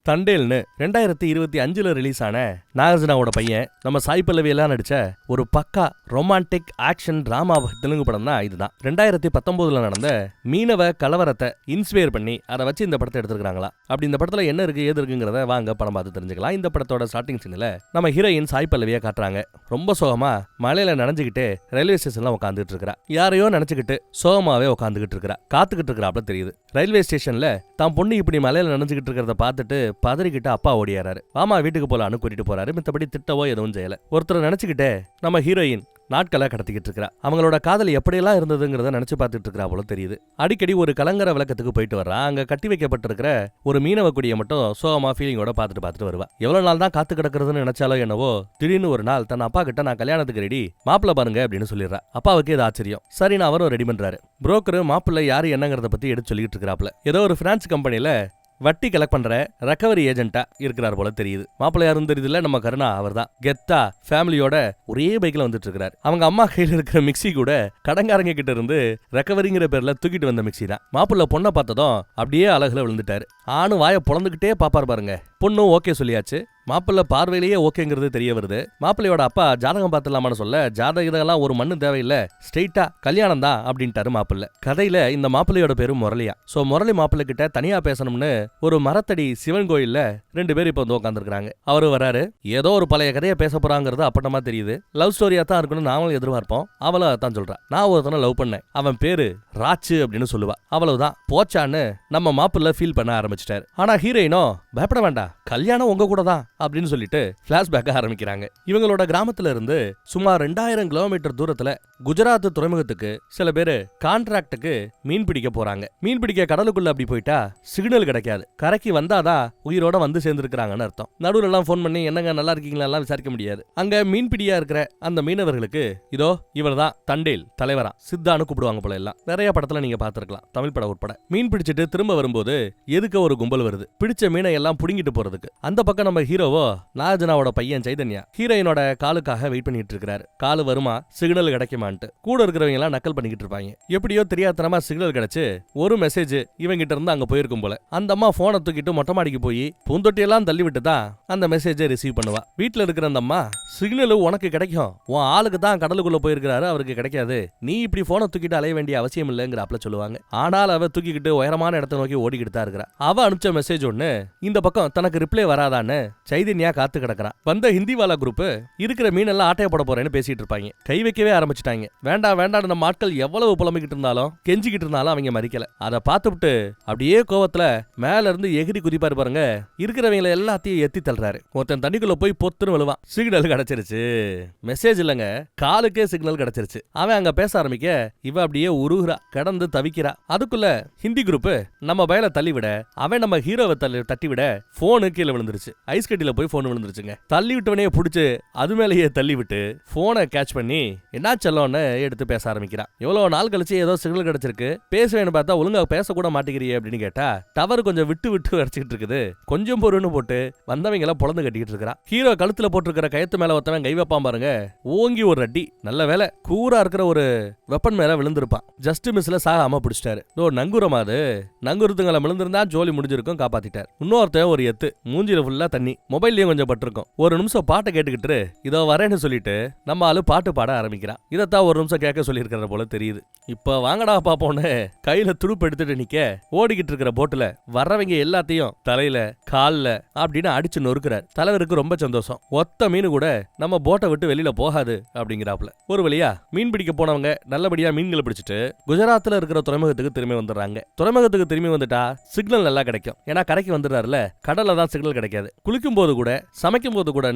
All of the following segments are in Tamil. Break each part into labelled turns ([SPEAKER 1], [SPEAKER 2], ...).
[SPEAKER 1] தண்டேல்னு 2025 ரிலீஸ் ஆன நாகார்ஜுனாவோட பையன் நம்ம சாய் பல்லவி எல்லாம் நடிச்ச ஒரு பக்கா ரொமான்டிக் ஆக்ஷன் டிராமா தெலுங்கு படம் தான் இதுதான். 2019 நடந்த மீனவ கலவரத்தை இன்ஸ்பயர் பண்ணி அதை வச்சு இந்த படத்தை எடுத்துருக்காங்களா. அப்படி இந்த படத்துல என்ன இருக்கு ஏது இருக்குங்கிறத வாங்க படம் பார்த்து தெரிஞ்சுக்கலாம். இந்த படத்தோட ஸ்டார்டிங் சீன்ல நம்ம ஹீரோயின் சாய் பல்லவியை காட்டுறாங்க. ரொம்ப சோகமா மலையில நனைஞ்சுக்கிட்டு ரயில்வே ஸ்டேஷன்ல உட்காந்துட்டு இருக்கா. யாரையோ நினைச்சுக்கிட்டு சோகமாவே உட்காந்துக்கிட்டு இருக்கா. காத்துக்கிட்டு இருக்கிறாப்ல தெரியுது. ரயில்வே ஸ்டேஷன்ல தான் பொண்ணு இப்படி மலையில நனைஞ்சுக்கிட்டு இருக்கிறத பார்த்துட்டு பதறிக்கிட்டு அப்பா ஓடியாரு. ஆமா வீட்டுக்கு போலான்னு கூட்டிட்டு போறாரு. மித்தபடி திட்டவோ எதுவும் செய்யல. ஒருத்தர் நினைச்சுக்கிட்டே நம்ம ஹீரோயின் நாட்களை கடத்திக்கிட்டு இருக்கா. அவங்களோட காதல் எப்படியெல்லாம் இருந்ததுங்கிறத நினைச்சு பார்த்துட்டு இருக்கா போல தெரியுது. அடிக்கடி ஒரு கலங்கர விளக்கத்துக்கு போயிட்டு வர்றா. அங்க கட்டி வைக்கப்பட்டிருக்கிற ஒரு மீனவ குடியை மட்டும் சோகமா ஃபீலிங்கோட பார்த்துட்டு வருவா. எவ்வளவு நாள் தான் காத்து கிடக்குறதுன்னு நினைச்சாலோ என்னவோ திடீர்னு ஒரு நாள் தன் அப்பா கிட்ட நான் கல்யாணத்துக்கு ரெடி மாப்பிள்ள பாருங்க அப்படின்னு சொல்லிடுறா. அப்பாவுக்கு இது ஆச்சரியம். சரி நான் அவரும் ரெடி பண்றாரு. புரோக்கர் மாப்பிள்ள யாரு என்னங்கிறத பத்தி எடுத்து சொல்லிட்டு இருக்கிறாப்ல. ஏதோ ஒரு பிரான்ஸ் கம்பெனில வட்டி கலெக்ட் பண்ற ரெக்கவரி ஏஜென்ட்டா இருக்கிறார் போல தெரியுது. மாப்பிள்ள யாரும் தெரியுதுல்ல, நம்ம கருணா அவர் தான். கெத்தா ஃபேமிலியோட ஒரே பைக்ல வந்துட்டு இருக்கிறார். அவங்க அம்மா கையில இருக்கிற மிக்சி கூட கடங்காரங்க கிட்ட இருந்து ரெக்கவரிங்கிற பேர்ல தூக்கிட்டு வந்த மிக்சி தான். மாப்பிள்ள பொண்ணை பார்த்ததும் அப்படியே அழகுல விழுந்துட்டாரு. ஆணு வாயை பொழந்துகிட்டே பாப்பாரு பாருங்க. பொண்ணும் ஓகே சொல்லியாச்சு. மாப்பிள்ள பார்வையிலேயே ஓகேங்கிறது தெரிய வருது. மாப்பிள்ளையோட அப்பா ஜாதகம் பார்த்துலாமான்னு சொல்ல ஜாதகம் ஒரு மண்ணு தேவையில்லை, ஸ்ட்ரெயிட்டா கல்யாணம் தான் அப்படின்ட்டாரு மாப்பிள்ள. கதையில இந்த மாப்பிள்ளையோட பேரு முரளியா. சோ முரளி மாப்பிள்ள கிட்ட தனியா பேசணும்னு ஒரு மரத்தடி சிவன் கோயில்ல 2 பேர் இப்ப வந்து உட்காந்துருக்காங்க. அவரு வராரு. ஏதோ ஒரு பழைய கதையை பேச போறாங்கிறது அப்பட்டமா தெரியுது. லவ் ஸ்டோரியா தான் இருக்கணும்னு நாமளும் எதிர்பார்ப்போம். அவளை தான் சொல்றா. நான் ஒருத்தனை லவ் பண்ணேன், அவன் பேரு ராச்சு அப்படின்னு சொல்லுவா. அவ்வளவுதான் போச்சான்னு நம்ம மாப்பிள்ள ஃபீல் பண்ண ஆரம்பிச்சிட்டாரு. ஆனா ஹீரோயினோ பயப்பட வேண்டாம், கல்யாணம் உங்க கூட தான் அப்படின்னு சொல்லிட்டு பிளாஷ்பேக் ஆரம்பிக்கிறாங்க. இவங்களோட கிராமத்துல இருந்து சுமார் 2000 கிலோமீட்டர் தூரத்துல குஜராத் துறைமுகத்துக்கு சில பேரு கான்ட்ராக்டுக்கு மீன் பிடிக்க போறாங்க. மீன் பிடிக்க கடலுக்குள்ள அப்படி போயிட்டா சிக்னல் கிடைக்காது. கரைக்கு வந்தாதான் உயிரோட வந்து சேர்ந்துருக்காங்கன்னு அர்த்தம். நடுவுல எல்லாம் போன் பண்ணி என்னங்க நல்லா இருக்கீங்களா எல்லாம் விசாரிக்க முடியாது. அங்க மீன்பிடியா இருக்கிற அந்த மீனவர்களுக்கு இதோ இவர் தான் தண்டேல் தலைவரா சித்தான்னு கூப்பிடுவாங்க போல. எல்லாம் நிறைய படத்துல நீங்க பாத்துருக்கலாம், தமிழ் படம் உட்பட. மீன் பிடிச்சிட்டு திரும்ப வரும்போது எதுக்கு ஒரு கும்பல் வருது பிடிச்ச மீனை எல்லாம் புடுங்கிட்டு போறதுக்கு. அந்த பக்கம் நம்ம ஹீரோவோ நாகார்ஜுனாவோட பையன் சைதன்யா ஹீரோயினோட காலுக்காக வெயிட் பண்ணிட்டு இருக்காரு. காலு வருமா சிக்னல் கிடைக்குமான்ட்டு. கூட இருக்கிறவங்க எல்லாம் நக்கல் பண்ணிக்கிட்டு இருப்பாங்க. எப்படியோ தெரியாதனமா சிக்னல் கிடைச்சு ஒரு மெசேஜ் இவங்கிட்ட இருந்து அங்க போயிருக்கும் போல. அந்த அம்மா போனை தூக்கிட்டு மொட்டை மாடிக்கு போய் பூந்தொட்டி எல்லாம் தள்ளி விட்டு தான் அந்த மெசேஜை ரிசீவ் பண்ணுவா. வீட்டுல இருக்கிற அந்த அம்மா சிக்னல் உனக்கு கிடைக்கும், உன் ஆளுக்கு தான் கடலுக்குள்ள போயிருக்கிறாரு, அவருக்கு கிடைக்காது, நீ இப்படி போனை தூக்கிட்டு அலைய வேண்டிய அவசியம் இல்லைங்கிறாப்ல சொல்லுவாங்க. ஆனால் அவ தூக்கிக்கிட்டு உயரமான இடத்தை நோக்கி ஓடிக்கிட்டு தான் இருக்கிறா. அவ அனுப்பிச்ச மெசேஜ் ஒண்ணு இந்த பக்கம் தனக்கு ரிப்ளை வராதான்னு சைதன்யா காத்து கிடக்குறான். வந்த ஹிந்திவாலா குரூப் இருக்கிற மீனெல்லாம் ஆட்டைய போட போறேன்னு பேசிட்டு இருப்பாங்க. கை வைக்கவே ஆரம்பிச்சுட்டாங்க. வேண்டாம் வேண்டாம் நம்ம ஆட்கள் எவ்வளவு புலம்பிக்கிட்டு இருந்தாலும் கெஞ்சிக்கிட்டு இருந்தாலும் அவங்க மறிக்கல. அதை பார்த்துட்டு அப்படியே கோவத்துல மேல இருந்து எகிரி குதிப்பாரு பாருங்க. இருக்கிறவங்களை எல்லாத்தையும் எத்தி தள்ளுறாரு. ஒருத்தன் தண்ணிக்குள்ள போய் பொத்துன்னு விழுவான். சிக்னல் கிடைச்சிருச்சு. மெசேஜ் இல்லங்க, காலுக்கே சிக்னல் கிடைச்சிருச்சு. அவன் அங்க பேச ஆரம்பிக்க இவ அப்படியே உருகுறா, கடந்து தவிக்கிறா. அதுக்குள்ள ஹிந்தி குரூப் நம்ம பயல தள்ளி விட அவன் நம்ம ஹீரோவை தட்டி விட போனு கீழே விழுந்துருச்சு. ஐஸ் கட்டில போய் போன் விழுந்துருச்சுங்க. தள்ளி விட்டவனே புடிச்சு அது மேலேயே தள்ளி விட்டு போனை கேட்ச் பண்ணி என்ன செல்லோன்னு எடுத்து பேச ஆரம்பிக்கிறான். எவ்வளவு நாள் கழிச்சு ஏதோ சிக்னல் கிடைச்சிருக்கு, பேசுவேன்னு பார்த்தா ஒழுங்கா பேச கூட மாட்டேங்கிறியே அப்படின்னு கேட்டா டவர் கொஞ்சம் விட்டு விட்டு அடிச்சுக்கிட்டு இருக்குது, கொஞ்சம் பொருன்னு போட்டு வந்தவங்க எல்லாம் பொழந்து கட்டிக்கிட்டு இருக்கிறான். ஹீரோ கழுத்துல போட்டிருக்கிற கயத்து மேல ஒருத்தவன் கை வைப்பான் பாருங்க, ஓங்கி ஒரு அடி. நல்ல வேலை கூரா இருக்கிற ஒரு வெப்பன் மேல விழுந்திருப்பான். ஜஸ்ட் மிஸ்ல சாகாம பிடிச்சிட்டாரு. நங்குரமா அது நங்குருத்துங்களை விழுந்திருந்தா ஜோலி முடிஞ்சிருக்கும், காப்பாத்திட்டார். இன்னொருத்தன் ஒரு எத்து மூஞ்சில ஃபுல்லா தண்ணி, மொபைல்லயும் கொஞ்சம் பட்டிருக்கும். ஒரு நிமிஷம் பாட்டை கேட்டுக்கிட்டு இதோ வரேன்னு சொல்லிட்டு நம்ம ஆளு பாட்டு பாட ஆரம்பிக்கிறான். இதத்தான் ஒரு நிமிஷம் கேட்க சொல்லியிருக்கிற போல தெரியுது. இப்ப வாங்கடா பாப்போன்னு கையில துடுப்பு எடுத்துட்டு நிக்க ஓடிக்கிட்டு இருக்கிற போட்டுல வர்றவங்க எல்லாத்தையும் தலையில கால்ல அப்படின்னு அடிச்சு நொறுக்கிறார். தலைவருக்கு ரொம்ப சந்தோஷம். ஒத்த மீன் கூட நம்ம போட்டை விட்டு வெளியில போகாது அப்படிங்கிறாப்ல. ஒரு வழியா மீன் பிடிக்க போனவங்க நல்லபடியா மீன்களை பிடிச்சிட்டு குஜராத்ல இருக்கிற துறைமுகத்துக்கு திரும்பி வந்துடுறாங்க. துறைமுகத்துக்கு திரும்பி வந்துட்டா சிக்னல் நல்லா கிடைக்கும். ஏன்னா கரைக்கு வந்துடுறாருல, கடல்ல தான் சிக்னல் கிடைக்காது. குளிக்கும் போது கூட சமைக்கும் போது கூட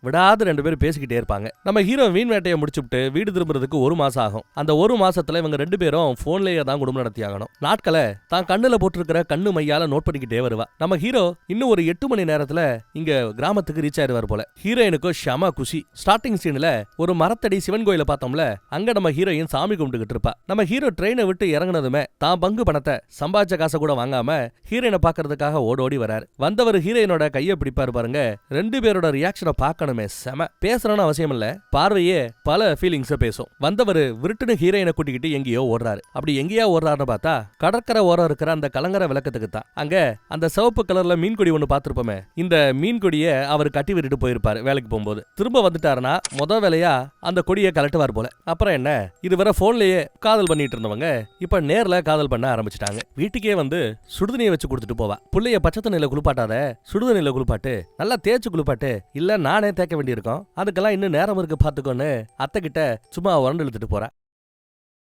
[SPEAKER 1] விடாது 2 பேரும் பேசிக்கிட்டே இருப்பாங்க. நம்ம ஹீரோ மீன் வேட்டையை முடிச்சுட்டு வீடு திரும்புறதுக்கு 1 மாசம் ஆகும். அந்த 1 மாசத்துல இவங்க 2 பேரும் போன்லயே தான் குடும்பம் நடத்தி ஆகணும். நாட்களை தான் கண்ணுல போட்டிருக்கிற கண்ணு மையால நோட் பண்ணிக்கிட்டே வருவா. நம்ம ஹீரோ இன்னும் ஒரு 8 மணி நேரத்துல இங்க கிராமத்துக்கு ரீச் ஆயிடுவார் போல. ஹீரோயினுக்கு ஷமா குஷி. ஸ்டார்டிங் சீன்ல ஒரு மரத்தடி சிவன் கோயில பார்த்தோம்ல, அங்க நம்ம ஹீரோயின் சாமி கும்பிட்டுக்கிட்டு இருப்பா. நம்ம ஹீரோ ட்ரெயினை விட்டு இறங்குனதுமே தான் பங்கு பணத்தை சம்பாதிச்ச காசை கூட வாங்காம ஹீரோயினை பாக்குறதுக்காக ஓடோடி வராரு. வந்தவர் ஹீரோயினோட கையை பிடிப்பாரு பாருங்க. இருக்காங்க. 2 பேரோட ரியாக்ஷனை பார்க்கணுமே, செம. பேசணும்னு அவசியம் இல்ல, பார்வையே பல ஃபீலிங்ஸை பேசும். வந்தவர் விருட்டுன்னு ஹீரோயினை கூட்டிக்கிட்டு எங்கேயோ ஓடுறாரு. அப்படி எங்கேயா ஓடுறாருன்னு பார்த்தா கடற்கரை ஓரம் இருக்கிற அந்த கலங்கரை விளக்கத்துக்கு தான். அங்க அந்த சிவப்பு கலர்ல மீன் கொடி ஒண்ணு பார்த்திருப்போமே, இந்த மீன் கொடியை அவர் கட்டி விட்டுட்டு போயிருப்பாரு வேலைக்கு போகும்போது. திரும்ப வந்துட்டாருன்னா முத வேலையா அந்த கொடியை கலட்டுவார் போல. அப்புறம் என்ன, இதுவரை போன்லயே காதல் பண்ணிட்டு இருந்தவங்க இப்ப நேர்ல காதல் பண்ண ஆரம்பிச்சிட்டாங்க. வீட்டுக்கே வந்து சுடுதண்ணியை வச்சு கொடுத்துட்டு போவா. புள்ளைய பச்சை தண்ணியில குளிப்பாட்டாத, சுடுதண்ணியில குளிப்பாட்டு, நல்லா தேய்ச்சு குளிப்பாட்டு, இல்ல நானே தேய்க்க வேண்டியிருக்கோம், அதுக்கெல்லாம் இன்னும் நேரம் இருக்கு பாத்துக்கோன்னு அத்தை கிட்ட சும்மா உரண்டு இழுத்துட்டு போறா.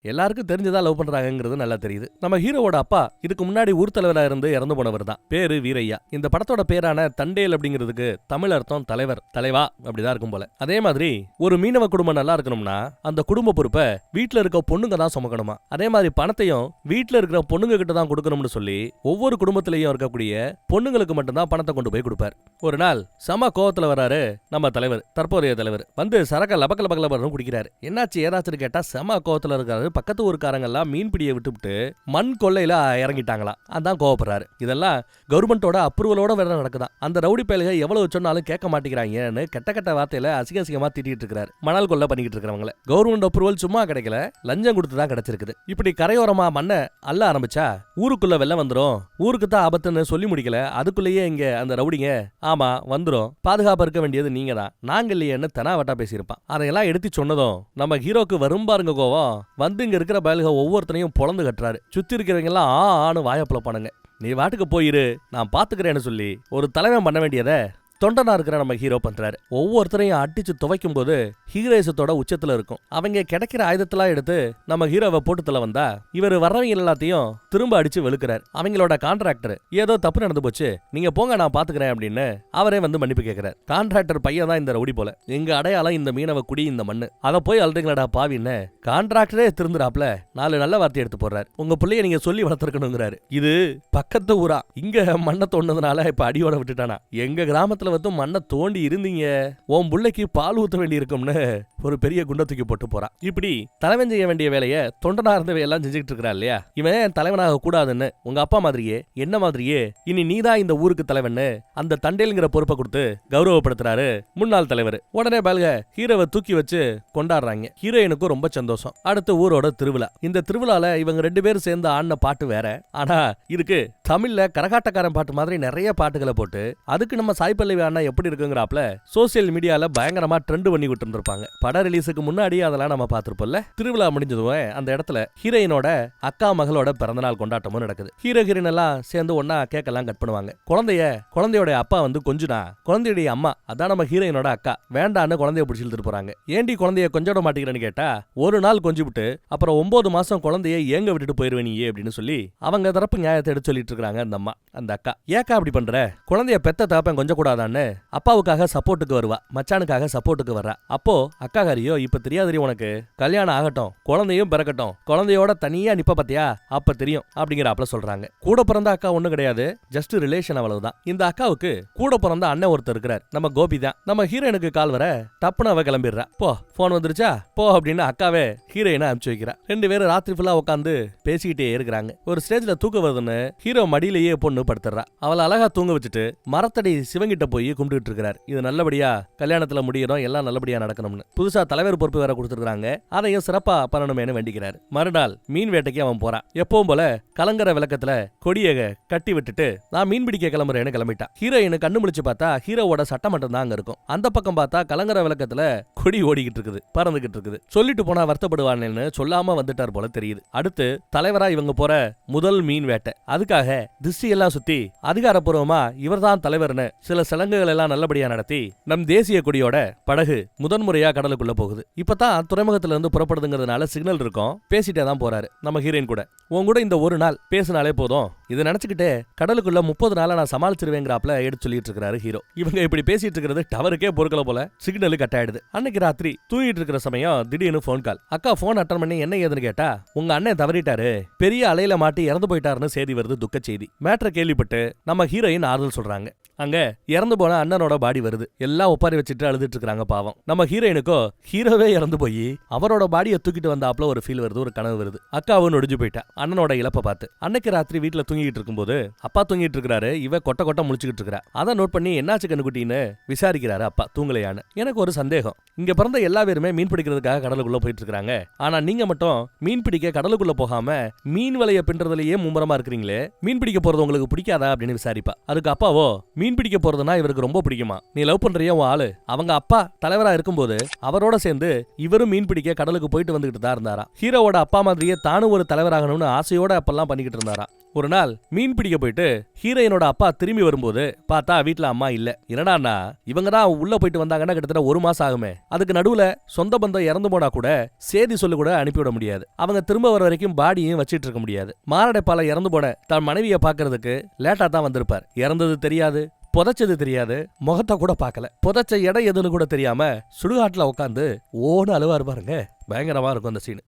[SPEAKER 1] எல்லாருக்கும் தெரிஞ்சதா லவ் பண்றாங்கிறது நல்லா தெரியுது. நம்ம ஹீரோவோட அப்பா இதுக்கு முன்னாடி ஊர் தலைவரா இருந்து இறந்து போனவர் தான். பேரு வீரையா. இந்த படத்தோட பேரான தண்டேல் அப்படிங்கிறதுக்கு தமிழ் அர்த்தம் தலைவர், தலைவா அப்படிதான் இருக்கும் போல. அதே மாதிரி ஒரு மீனவ குடும்பம் நல்லா இருக்கணும்னா அந்த குடும்ப பொறுப்பை வீட்டுல இருக்க பொண்ணுங்க தான் சுமக்கணுமா. அதே மாதிரி பணத்தையும் வீட்டுல இருக்கிற பொண்ணுங்க கிட்ட தான் கொடுக்கணும்னு சொல்லி ஒவ்வொரு குடும்பத்திலையும் இருக்கக்கூடிய பொண்ணுங்களுக்கு மட்டும்தான் பணத்தை கொண்டு போய் கொடுப்பார். ஒரு நாள் சம கோவத்துல வராரு நம்ம தலைவர், தற்போதைய தலைவர். வந்து சரக்க லபக்க லபக்க குடிக்கிறாரு. என்னாச்சு ஏதாச்சும் கேட்டா செம கோவத்துல இருக்காரு. பக்கத்து ஊருக்காரங்கெல்லாம் மீன்பிடியை விட்டுவிட்டு மண் கொள்ளையில இறங்கிட்டாங்களாம். அதான் கோவப்படுறாரு. இதெல்லாம் கவர்மெண்டோட அப்ரூவலோட வேற நடக்குதான். அந்த ரவுடி பயலுக எவ்வளவு சொன்னாலும் கேட்க மாட்டேங்கிறாங்கன்னு கெட்ட கெட்ட வார்த்தையில அசிங்கமா திட்டிட்டு இருக்காரு. மணல் கொள்ளை பண்ணிக்கிட்டு இருக்கிறவங்கள. கவர்மெண்ட் அப்ரூவல் சும்மா கிடைக்கல, லஞ்சம் கொடுத்து தான் கிடைச்சிருக்குது. இப்படி கரையோரமா மண்ணை அள்ள ஆரம்பிச்சா ஊருக்குள்ள வெள்ளம் வந்துரும், ஊருக்கு தான் ஆபத்துன்னு சொல்லி முடிக்கல, அதுக்குள்ளேயே இங்க அந்த ரவுடிங்க ஆமா வந்துரும், பாதுகாப்பு இருக்க வேண்டியது நீங்க தான், நாங்க இல்லையேன்னு தெனாவட்டா பேசியிருப்பான். அதையெல்லாம் எடுத்து சொன்னதும் நம்ம ஹீரோக்கு வரும் பாருங்க கோவம் வந்து. இங்க இருக்கிற பயலுக ஒவ்வொருத்தனையும் பொழந்து கட்டுறாரு. சுத்தி இருக்கிறவங்க எல்லாம் ஆன்னு வாயப்பல பண்ணுங்க, நீ வாட்டுக்கு போயிரு நான் பாத்துக்கிறேன்னு சொல்லி ஒரு தலைவன் பண்ண வேண்டியதை தொண்டனா இருக்கிற நம்ம ஹீரோ பண்றாரு. ஒவ்வொருத்தரையும் அடிச்சு துவைக்கும் போது ஹீரோயிசத்தோட உச்சத்துல இருக்கும். அவங்க கிடைக்கிற ஆயுதத்தெல்லாம் எடுத்து நம்ம ஹீரோவை போட்டுத்துல வந்தா இவர் வர்றவங்க எல்லாத்தையும் திரும்ப அடிச்சு வெளுக்கிறார். அவங்களோட கான்ட்ராக்டர் ஏதோ தப்பு நடந்து போச்சு, நீங்க போங்க நான் பாத்துக்கிறேன் அப்படின்னு அவரே வந்து மன்னிப்பு கேட்கிறார். கான்ட்ராக்டர் பையன் தான் இந்த ரவுடி போல. எங்க அடையாளம் இந்த மீனவ குடி, இந்த மண்ணு, அதை போய் அல்றீங்களடா பாவின்னு கான்ட்ராக்டரே திருந்துறாப்ல 4 நல்ல வார்த்தை எடுத்து போடுறாரு. உங்க பிள்ளைய நீங்க சொல்லி வளர்த்திருக்கணுங்கிறாரு. இது பக்கத்து ஊரா, இங்க மண்ணை தோண்டதுனால இப்ப அடியோட விட்டுட்டானா. எங்க கிராமத்துல மண்ணை தோண்டி இருந்தீங்க, உன் புள்ளைக்கு பால் ஊத்த வேண்டி இருக்கும்னு ஒரு பெரிய குண்டை தூக்கி போட்டு போறான். இப்படி தலைவன் செய்ய வேண்டிய வேலையை தொண்டனா இருந்தவை எல்லாம் செஞ்சுட்டு இருக்கிறா இல்லையா. இவன் தலைவனாக கூடாதுன்னு உங்க அப்பா மாதிரியே என்ன மாதிரியே இனி நீதான் இந்த ஊருக்கு தலைவன்னு அந்த தண்டேல்ங்கிற பொறுப்பை கொடுத்து கௌரவப்படுத்துறாரு முன்னாள் தலைவர். உடனே பால்க ஹீரோவை தூக்கி வச்சு கொண்டாடுறாங்க. ஹீரோயினுக்கும் ரொம்ப சந்தோஷம். அடுத்து ஊரோட திருவிழா. இந்த திருவிழால இவங்க 2 பேரும் சேர்ந்து ஆடின பாட்டு வேற, ஆனா இதுக்கு தமிழ்ல கரகாட்டக்காரன் பாட்டு மாதிரி நிறைய பாட்டுகளை போட்டு அதுக்கு நம்ம சாய்பல்லவி அண்ணா எப்படி இருக்குங்கிறாப்ல சோசியல் மீடியால பயங்கரமா ட்ரெண்ட் பண்ணி விட்டு இருந்திருப்பாங்க. பட ரிலீஸுக்கு முன்னாடி அதெல்லாம் நம்ம பார்த்திருப்போம்ல. திருவிழா முடிஞ்சதும் அந்த இடத்துல ஹீரோயினோட அக்கா மகளோட பிறந்தநாள் கொண்டாட்டமும் நடக்குது. ஹீரோ ஹீரோயின் எல்லாம் சேர்ந்து ஒன்னா கேக் எல்லாம் கட் பண்ணுவாங்க. குழந்தையோட அப்பா வந்து கொஞ்சுனா குழந்தையுடைய அம்மா அதான் நம்ம ஹீரோயினோட அக்கா வேண்டான்னு குழந்தைய பிடிச்சி இழுத்துட்டு போறாங்க. ஏண்டி குழந்தைய கொஞ்சிட மாட்டேங்கிறேன்னு கேட்டா ஒரு நாள் கொஞ்சி விட்டு அப்புறம் 9 மாசம் குழந்தைய ஏங்க விட்டுட்டு போயிருவேன் நீ அப்படின்னு சொல்லி அவங்க தரப்பு நியாயத்தை எடுத்து சொல்லிட்டு இருக்காங்க அந்த அம்மா. அந்த அக்கா ஏக்கா அப்படி பண்ற, குழந்தைய பெத்த தகப்பன் கொஞ்சம் கூடாதான்னு அப்பாவுக்காக சப்போர்ட்டுக்கு வருவா, மச்சானுக்காக சப்போர்ட்டுக்கு வர்றா. அப்போ அக்காகாரியோ இப்ப தெரியாதரி உனக்கு, கல்யாணம் ஆகட்டும் குழந்தையும் பிறக்கட்டும், குழந்தையோட தனியா நிப்ப பத்தியா அப்ப தெரியும் அப்படிங்கிறாப்ல சொல்றாங்க. கூட பிறந்த அக்கா ஒண்ணு கிடையாது, ஜஸ்ட் ரிலேஷன் அவ்வளவுதான். இந்த அக்காவுக்கு கூட பிறந்த அண்ணன் ஒருத்தர் இருக்கிறார், நம்ம கோபி தான். நம்ம ஹீரோயினுக்கு கால் வர டப்புன்னு அவ கிளம்பிடுறா. போ போன் வந்துருச்சா போ அப்படின்னு அக்காவே ஹீரோயினை அனுப்பிச்சு வைக்கிறா. 2 பேரும் ராத்திரி ஃபுல்லா உட்காந்து பேசிக்கிட்டே இருக்கிறாங்க. ஒரு ஸ்டேஜ்ல தூக்க வருதுன்னு ஹீரோ மடியிலேயே பொண்ணு படுத்துறா. அவளை அழகா தூங்க வச்சுட்டு மரத்தடி சிவங்கிட்ட போய் கும்பிட்டு இருக்கிறார். இது நல்லபடியா கல்யாணத்துல முடியணும், எல்லாம் நல்லபடியா நடக்கணும்னு. புதுசா தலைவர் பொறுப்பு வேற கொடுத்துருக்காங்க, அதையும் சிறப்பா பண்ணணும்னு வேண்டிக்கிறார். மறுநாள் மீன் வேட்டைக்கு அவன் போறான். எப்பவும் போல கலங்கர விளக்கத்துல கொடிய கட்டி விட்டுட்டு நான் மீன் பிடிக்க கிளம்புறேன்னு கிளம்பிட்டான். ஹீரோயின் கண்ணு முழிச்சு பார்த்தா ஹீரோவோட சட்டமன்றம் தான் அங்க இருக்கும். அந்த பக்கம் பார்த்தா கலங்கர விளக்கத்துல கொடி ஓடிக்கிட்டு இருக்குது, பறந்துகிட்டு இருக்குது. சொல்லிட்டு போனா வருத்தப்படுவான்னு சொல்லாம வந்துட்டார் போல தெரியுது. அடுத்து தலைவரா இவங்க போற முதல் மீன் வேட்டை. அதுக்காக திஷ்டி எல்லாம் சுத்தி அதிகாரப்பூர்வமா இவர்தான் தலைவர்னு சில சடங்குகள் எல்லாம் நல்லபடியா நடத்தி நம் தேசிய கொடியோட படகு முதன்முறையா கடலுக்குள்ள போகுது. இப்பதான் துறைமுகத்துல இருந்து புறப்படுதுங்கிறதுனால சிக்னல் இருக்கும். பேசிட்டே தான் போறாரு நம்ம ஹீரோயின் கூட. உன் கூட இந்த ஒரு நாள் பேசினாலே போதும், இதை நினைச்சுக்கிட்டே கடலுக்குள்ள 30 நாளா நான் சமாளிச்சிருவேங்கிறாப்ல எடுத்து சொல்லிட்டு இருக்காரு ஹீரோ. இவங்க இப்படி பேசிட்டு இருக்கிறது டவருக்கே பொறுக்கல போல. சிக்னல் கட் ஆயிடுது. அன்னைக்கு ராத்திரி தூங்கிட்டு இருக்கிற சமயம் திடீர்னு போன் கால். அக்கா போன் அட்டன் பண்ணி என்ன ஏதுன்னு கேட்டா உங்க அண்ணன் தவறிட்டாரு, பெரிய அலையில மாட்டி இறந்து போயிட்டாருன்னு செய்தி வருது, துக்க செய்தி. மேட்டரை கேள்விப்பட்டு நம்ம ஹீரோயின் ஆறுதல் சொல்றாங்க. அங்க இறந்து போன அண்ணனோட பாடி வருது. எல்லாம் ஒப்பாரி வச்சுட்டு அழுதுட்டு இருக்காங்க பாவம். நம்ம ஹீரோயினுக்கோ ஹீரோவே இறந்து போய் அவரோட பாடியை தூக்கிட்டு வந்தாப்ல ஒரு ஃபீல் வருது, ஒரு கனவு வருது. அக்காவும் நொடிஞ்சு போயிட்டா அண்ணனோட இழப்ப பார்த்து. அன்னைக்கு ராத்திரி வீட்டுல தூங்கிட்டு இருக்கும்போது அப்பா தூங்கிட்டு இருக்காரு, இவ கொட்ட முழிச்சுக்கிட்டு இருக்கா. அதை நோட் பண்ணி என்னாச்சு கண்ணுக்குட்டின்னு விசாரிக்கிறாரு அப்பா தூங்கலையான்னு. எனக்கு ஒரு சந்தேகம், இங்க பிறந்த எல்லா பேருமே மீன் பிடிக்கிறதுக்காக கடலுக்குள்ள போயிட்டு இருக்காங்க, ஆனா நீங்க மட்டும் மீன் பிடிக்க கடலுக்குள்ள போகாம மீன் வலைய பின்றதுலயே மும்முரமா இருக்கிறீங்களே, மீன் பிடிக்க போறது உங்களுக்கு பிடிக்காதா அப்படின்னு விசாரிப்பா. அதுக்கு அப்பாவோ, மீன் பிடிக்க போறதுன்னா இவருக்கு ரொம்ப பிடிக்குமா, நீ லவ் பண்றிய உன் ஆளு அவங்க அப்பா தலைவரா இருக்கும்போது அவரோட சேர்ந்து இவரும் மீன் பிடிக்க கடலுக்கு போயிட்டு வந்துகிட்டு தான் இருந்தாரா. ஹீரோவோட அப்பா மாதிரியே தானும் ஒரு தலைவராகணும்னு ஆசையோட அப்பெல்லாம் பண்ணிக்கிட்டு இருந்தாரா. ஒரு நாள் மீன் பிடிக்க போயிட்டு ஹீரோயினோட அப்பா திரும்பி வரும்போது பார்த்தா வீட்டுல அம்மா இல்ல. என்னடான்னா இவங்க தான் உள்ள போயிட்டு வந்தாங்கன்னா கிட்டத்தட்ட 1 மாசம் ஆகுமே, அதுக்கு நடுவுல சொந்த பந்தம் இறந்து போனா கூட சேதி சொல்லு கூட அனுப்பிவிட முடியாது, அவங்க திரும்ப வர வரைக்கும் பாடியும் வச்சிட்டு இருக்க முடியாது. மாரடைப்பால இறந்து போன தன் மனைவியை பாக்குறதுக்கு லேட்டா தான் வந்திருப்பார். இறந்தது தெரியாது, புதைச்சது தெரியாது, முகத்தை கூட பார்க்கல, புதைச்ச இடம் எதுன்னு கூட தெரியாம சுடுகாட்டுல உட்காந்து ஓடு அழுவாரு பாருங்க. பயங்கரமா இருக்கும் அந்த சீன்.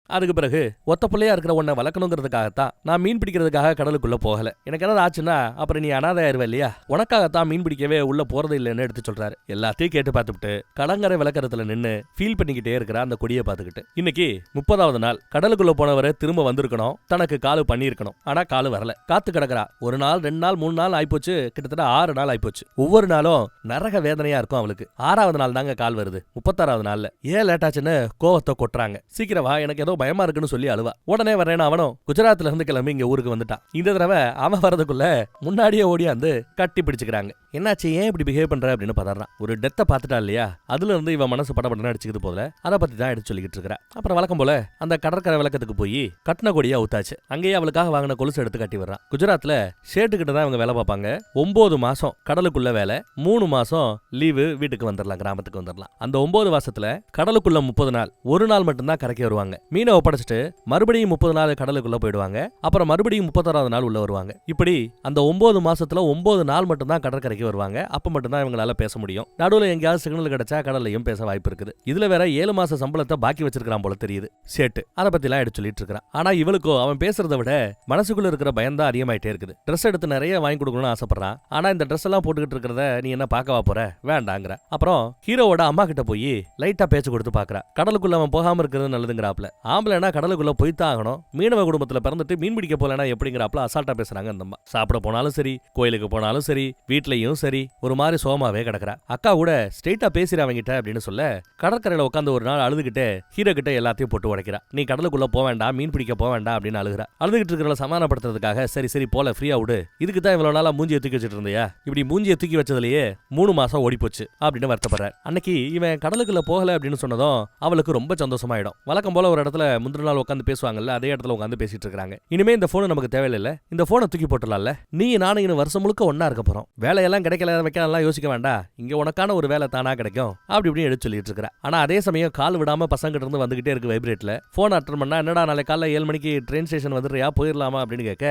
[SPEAKER 1] அதுக்கு பிறகு ஒத்த பிள்ளையா இருக்கிற உன்னை வளர்க்கணுங்கிறதுக்காகத்தான் நான் மீன் பிடிக்கிறதுக்காக கடலுக்குள்ள போகல. எனக்கு ஏதாவது ஆச்சுன்னா அப்புறம் நீ அனாதையாயிருவ இல்லையா, உனக்காகத்தான் மீன் பிடிக்கவே உள்ள போறது இல்லைன்னு எடுத்து சொல்றாரு. எல்லாத்தையும் கேட்டு பார்த்துட்டு கடற்கரை விளக்கறதுல நின்னு ஃபீல் பண்ணிக்கிட்டே இருக்கிற அந்த கொடியை பார்த்துக்கிட்டு. இன்னைக்கு 30வது நாள் கடலுக்குள்ள போனவரை திரும்ப வந்திருக்கணும், தனக்கு காலு பண்ணியிருக்கணும், ஆனா காலு வரல. காத்து கிடக்குறா. 1 நாள் 2 நாள் 3 நாள் ஆயிப்போச்சு, கிட்டத்தட்ட 6 நாள் ஆயிப்போச்சு. ஒவ்வொரு நாளும் நரக வேதனையா இருக்கும் அவளுக்கு. 6வது நாள் தாங்க கால் வருது. 36வது நாள்ல ஏன் லேட்டாச்சுன்னு கோவத்தை கொட்டுறாங்க. சீக்கிரம் வா, எனக்கு ஏதோ பயமா இருக்குன்னு சொல்லி அழுவா. உடனே வரேன்னு அவனும் குஜராத்ல இருந்து கிளம்பி இங்க ஊருக்கு வந்துட்டான். இந்த தடவை அவன் வரதுக்குள்ள முன்னாடியே ஓடியாந்து கட்டி பிடிச்சுக்கிறாங்க. என்னாச்சு, ஏன் இப்படி பிஹேவ் பண்ற அப்படின்னு பதறான். ஒரு டெத்தை பார்த்துட்டா இல்லையா, அதுல இருந்து இவன் மனசு படப்படன்னு அடிச்சுக்கிது போல. அதை பத்தி தான் எடுத்து சொல்லிக்கிட்டு இருக்கிறா. அப்புறம் வழக்கம் போல அந்த கடற்கரை விளக்கத்துக்கு போய் கட்டின கொடியா ஊத்தாச்சு. அங்கேயே அவளுக்காக வாங்கின கொலுசு எடுத்து கட்டி வர்றான். குஜராத்ல ஷேட்டு கிட்ட தான் இவங்க வேலை பார்ப்பாங்க. 9 மாசம் கடலுக்குள்ள வேலை, 3 மாசம் லீவு, வீட்டுக்கு வந்துடலாம், கிராமத்துக்கு வந்துடலாம். அந்த 9 மாசத்துல கடலுக்குள்ள 30 நாள், 1 நாள் மட்டும்தான் கரைக்கு வருவாங்க. மீனை ஒப்படைச்சிட்டு மறுபடியும் 30 நாள் கடலுக்குள்ள போயிடுவாங்க. அப்புறம் மறுபடியும் 31வது நாள் உள்ள வருவாங்க. இப்படி அந்த 9 மாசத்துல 9 நாள் மட்டும்தான் கடற்கரைக்கு வருவாங்க. அப்ப மட்டும்தான் இவங்களால பேச முடியும். நடுவுல எங்கேயாவது சிக்னல் கிடைச்சா கடல்லையும் பேச வாய்ப்பு இருக்குது. இதுல வேற 7 மாச சம்பளத்தை பாக்கி வச்சிருக்கான் போல தெரியுது சேட்டு. அதை பத்தி எல்லாம் எடுத்து சொல்லிட்டு இருக்கான். ஆனா இவளுக்கோ அவன் பேசுறதை விட மனசுக்குள்ள இருக்கிற பயம் தான் அதிகமாயிட்டே இருக்குது. ட்ரெஸ் எடுத்து நிறைய வாங்கி கொடுக்கணும்னு ஆசைப்படுறான். ஆனா இந்த ட்ரெஸ் எல்லாம் போட்டுக்கிட்டு இருக்கிறத நீ என்ன பார்க்கவா போற, வேண்டாங்கிற. அப்புறம் ஹீரோவோட அம்மா கிட்ட போய் லைட்டா பேச்சு கொடுத்து பாக்குறா. கடலுக்குள்ள அவன் போகாம இருக்கிறது நல்லதுங்கிறாப்ல. ஆம்பளைனா கடலுக்குள்ள போய்தான் ஆகணும், மீனவ குடும்பத்துல பிறந்துட்டு மீன் பிடிக்க போலனா எப்படிங்கிறாப்ல அசால்ட்டா பேசுறாங்க அந்த அம்மா. சாப்பிட போனாலும் சரி, கோயிலுக்கு போனாலும் சரி, வீட்லயும் சரி, ஒரு மாதிரி சோமாவே கிடக்குறா. அக்கா கூட ஸ்ட்ரெயிட்டா பேசுற அவங்கிட்ட அப்படின்னு சொல்ல கடற்கரையில உட்காந்து ஒரு நாள் அழுதுகிட்டு ஹீரோ கிட்ட எல்லாத்தையும் போட்டு உடைக்கிறா. நீ கடலுக்குள்ள போக வேண்டாம், மீன் பிடிக்க போக வேண்டாம் அப்படின்னு அழுகிறா. அழுதுகிட்டு இருக்கிற சமாதானப்படுத்துறதுக்காக சரி சரி போல, ஃப்ரீயா விடு, இதுக்கு தான் இவ்வளவு நாளா மூஞ்சியை தூக்கி வச்சுட்டு இருந்தியா, இப்படி மூஞ்சியை தூக்கி வச்சதுலயே 3 மாசம் ஓடி போச்சு அப்படின்னு வருத்தப்படுறாரு. அன்னைக்கு இவன் கடலுக்குள்ள போகல அப்படின்னு சொன்னதும் அவளுக்கு ரொம்ப சந்தோஷமாயிடும். வழக்கம் போல ஒரு இடத்துல முந்தின நாள் உட்காந்து பேசுவாங்கல்ல, அதே இடத்துல உட்காந்து பேசிட்டு இருக்காங்க. இனிமே இந்த போன் நமக்கு தேவையில்லை, இந்த போனை தூக்கி போட்டுலாம்ல, நீ நானும் இன்னும் வருஷம் முழுக்க ஒன்னா இருக்க போறோம், வேலையெல்லாம் கிடைக்கல வைக்கலாம் யோசிக்க வேண்டாம், இங்க உனக்கான ஒரு வேலை தானா கிடைக்கும் அப்படி இப்படின்னு எடுத்து சொல்லிட்டு இருக்கிறா. ஆனா அதே சமயம் கால் விடாம பசங்க இருந்து வந்துகிட்டே இருக்கு வைப்ரேட்ல. போன் அட்டன் பண்ணா, என்னடா நாளை காலைல 7 மணிக்கு ட்ரெயின் ஸ்டேஷன் வந்துடுறியா, போயிடலாமா அப்படின்னு கேட்க,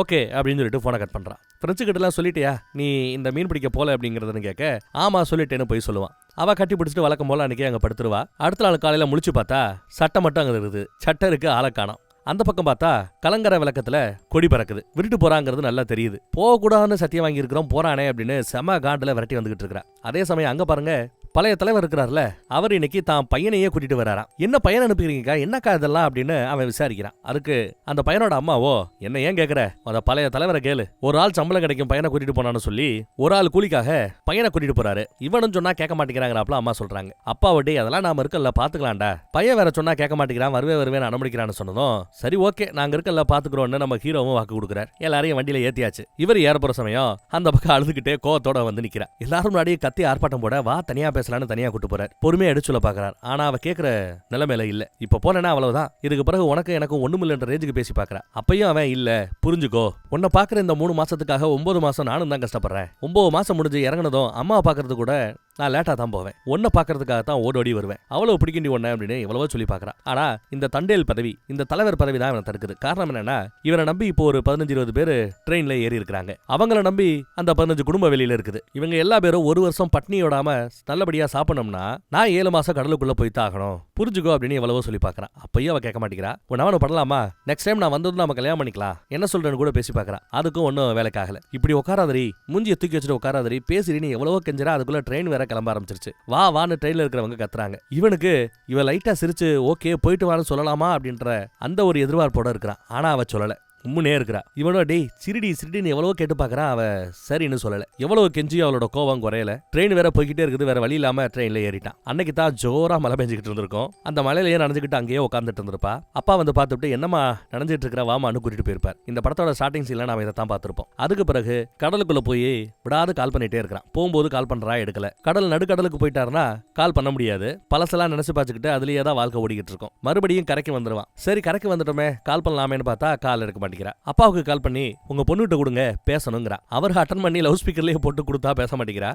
[SPEAKER 1] ஓகே அப்படின்னு சொல்லிட்டு போனை கட் பண்றான். ஃப்ரெண்ட்ஸு கிட்ட எல்லாம் சொல்லிட்டியா நீ இந்த மீன் பிடிக்க போல அப்படிங்கறதுன்னு கேட்க, ஆமா சொல்லிட்டேன்னு போய் சொல்லுவான். அவ கட்டி பிடிச்சிட்டு வழக்கம் போல அன்னைக்கே அங்க படுத்துருவா. அடுத்த நாள் காலையில முழிச்சு பார்த்தா சட்டை மட்டும் அங்க இருக்குது, சட்டை இருக்கு, ஆளை காணோம். அந்த பக்கம் பார்த்தா கலங்கரை விளக்கத்துல கொடி பறக்குது. விருட்டு போறாங்கிறது நல்லா தெரியுது. போகக்கூடாதுன்னு சத்தியம் வாங்கி இருக்கிறோம், போறானே அப்படின்னு செம காண்டுல விரட்டி வந்துகிட்டு இருக்கிறா. அதே சமயம் அங்க பாருங்க, பழைய தலைவர் இருக்கிறார்ல, அவர் இன்னைக்கு தான் பையனையே கூட்டிட்டு வராராம். என்ன பையன் அனுப்புகிறீங்கக்கா, என்னக்கா இதெல்லாம் அப்படின்னு அவன் விசாரிக்கிறான். அதுக்கு அந்த பையனோட அம்மாவோ, என்ன ஏன் கேக்குற, அந்த பழைய தலைவரை கேளு, ஒரு ஆள் சம்பளம் கிடைக்கும் பையனை கூட்டிட்டு போனான்னு சொல்லி ஒரு ஆள் கூலிக்காக பையனை கூட்டிட்டு போறாரு, இவனும் சொன்னா கேட்க மாட்டேங்கிறாங்களாப்ல அம்மா சொல்றாங்க. அப்பா ஒட்டி அதெல்லாம் நாம இருக்கல பாத்துக்கலாம்டா, பையன் வேற சொன்னா கேட்க மாட்டேங்கிறான், வருவேன்னு அனுமதிக்கிறான்னு சொன்னதும் சரி ஓகே நாங்க இருக்கல பாத்துக்கிறோம்னு நம்ம ஹீரோவும் வாக்கு கொடுக்குறாரு. எல்லாரையும் வண்டியில ஏத்தியாச்சு. இவர் ஏறப்போற சமயம் அந்த பக்கம் அழுதுகிட்டே கோவத்தோட வந்து நிக்கிறா. எல்லாரும் முன்னாடியே கத்தி ஆர்ப்பாட்டம் போட, வா தனியா பேசலான்னு தனியா கூட்டு போறாரு. பொறுமையா எடுத்து சொல்ல பாக்குறாரு. ஆனா அவ கேக்குற நிலைமையில இல்ல. இப்ப போனேன்னா அவ்வளவுதான், இதுக்கு பிறகு உனக்கு எனக்கும் ஒண்ணுமில்லன்ற ரேஞ்சுக்கு பேசி பாக்குறா. அப்பயும் அவன் இல்ல, புரிஞ்சுக்கோ, உன்னை பாக்குற இந்த 3 மாசத்துக்காக 9 மாசம் நானும் தான் கஷ்டப்படுறேன். 9 மாசம் முடிஞ்சு இறங்கினதும் அம்மா பாக்குறது கூட நான் லேட்டா தான் போவேன், உன்னை பாக்குறதுக்காக தான் ஓடோடி வருவேன், அவ்வளவு பிடிக்கிண்டி ஒண்ணு அப்படின்னு எவ்வளவோ சொல்லி பாக்குறான். ஆனா இந்த தண்டேல் பதவி, இந்த தலைவர் பதவி தான் இவனை தடுக்குது. காரணம் என்னன்னா, இவனை நம்பி இப்போ ஒரு 15-20 பேரு ட்ரெயின்ல ஏறி இருக்காங்க. அவங்கள நம்பி அந்த 15 குடும்ப வெளியில இருக்குது. இவங்க எல்லா பேரும் ஒரு வருஷம் பட்னியோடாம நல்லபடியா சாப்பிடணும்னா நான் 7 மாசம் கடலுக்குள்ள போய்தான் ஆகணும், புரிஞ்சுக்கோ அப்படின்னு எவ்வளவோ சொல்லி பாக்குறான். அப்பயும் அவ கேட்க மாட்டேங்கிறா. உன் அவனை பண்ணலாமா, நெக்ஸ்ட் டைம் நான் வந்ததும் நம்ம கல்யாணம் பண்ணிக்கலாம், என்ன சொல்றேன்னு கூட பேசி பாக்குறான். அதுக்கும் ஒன்னும் வேலைக்காகல. இப்படி உட்காராதரி, மூஞ்சியை தூக்கி வச்சுட்டு உட்காராதரி, பேசுறீன்னு எவ்வளவோ கெஞ்சரா. அதுக்குள்ள ட்ரெயின் வேற கிளம்ப ஆரம்பிச்சிருச்சு. வா வான்னு ட்ரெயின்ல இருக்கிறவங்க கத்துறாங்க. இவனுக்கு இவ லைட்டா சிரிச்சு ஓகே போயிட்டு வான்னு சொல்லலாமா அப்படின்ற அந்த ஒரு எதிர்பார்ப்போட இருக்கிறான். ஆனா அவ சொல்லல, உம்முனே இருக்கிறா. இவனோ டேய் சிரிடி சிரிடின்னு எவ்வளவோ கேட்டு பாக்குறான். அவ சரின்னு சொல்லல. எவ்வளவு கெஞ்சியும் அவளோட கோவம் குறையல. ட்ரெயின் வேற போய்கிட்டே இருக்குது. வேற வழி இல்லாம ட்ரெயின்ல ஏறிட்டான். அன்னைக்கு தான் ஜோரா மழை பெஞ்சுக்கிட்டு இருந்திருக்கும். அந்த மழையிலேயே நனைஞ்சுக்கிட்டு அங்கேயே உட்காந்துட்டு இருந்திருப்பா. அப்பா வந்து பார்த்துட்டு என்னமா நனைஞ்சிட்டு இருக்கிற வாமான்னு கூட்டிட்டு போயிருப்பார். இந்த படத்தோட ஸ்டார்டிங் சீன்ல நாம இதை தான் பார்த்திருப்போம். அதுக்கு பிறகு கடலுக்குள்ள போய் விடாது கால் பண்ணிட்டே இருக்கிறான். போகும்போது கால் பண்றா, எடுக்கல. கடல் நடுக்கடலுக்கு போயிட்டாருன்னா கால் பண்ண முடியாது. பழசெல்லாம் நினைச்சு பாச்சுக்கிட்டு அதுலயே தான் வாழ்க்கை ஓடிக்கிட்டு இருக்கும். மறுபடியும் கரைக்கு வந்துருவான். சரி கரைக்கு வந்துட்டோமே கால் பண்ணலாமேன்னு பார்த்தா கால் எடுக்க மாட்டேங்கிறா. அப்பாவுக்கு கால் பண்ணி உங்க பொண்ணுகிட்ட கொடுங்க பேசணுங்கிறா. அவர் அட்டன் பண்ணி லவுட் ஸ்பீக்கர்லயே போட்டு கொடுத்தா பேச மாட்டேங்கிறா.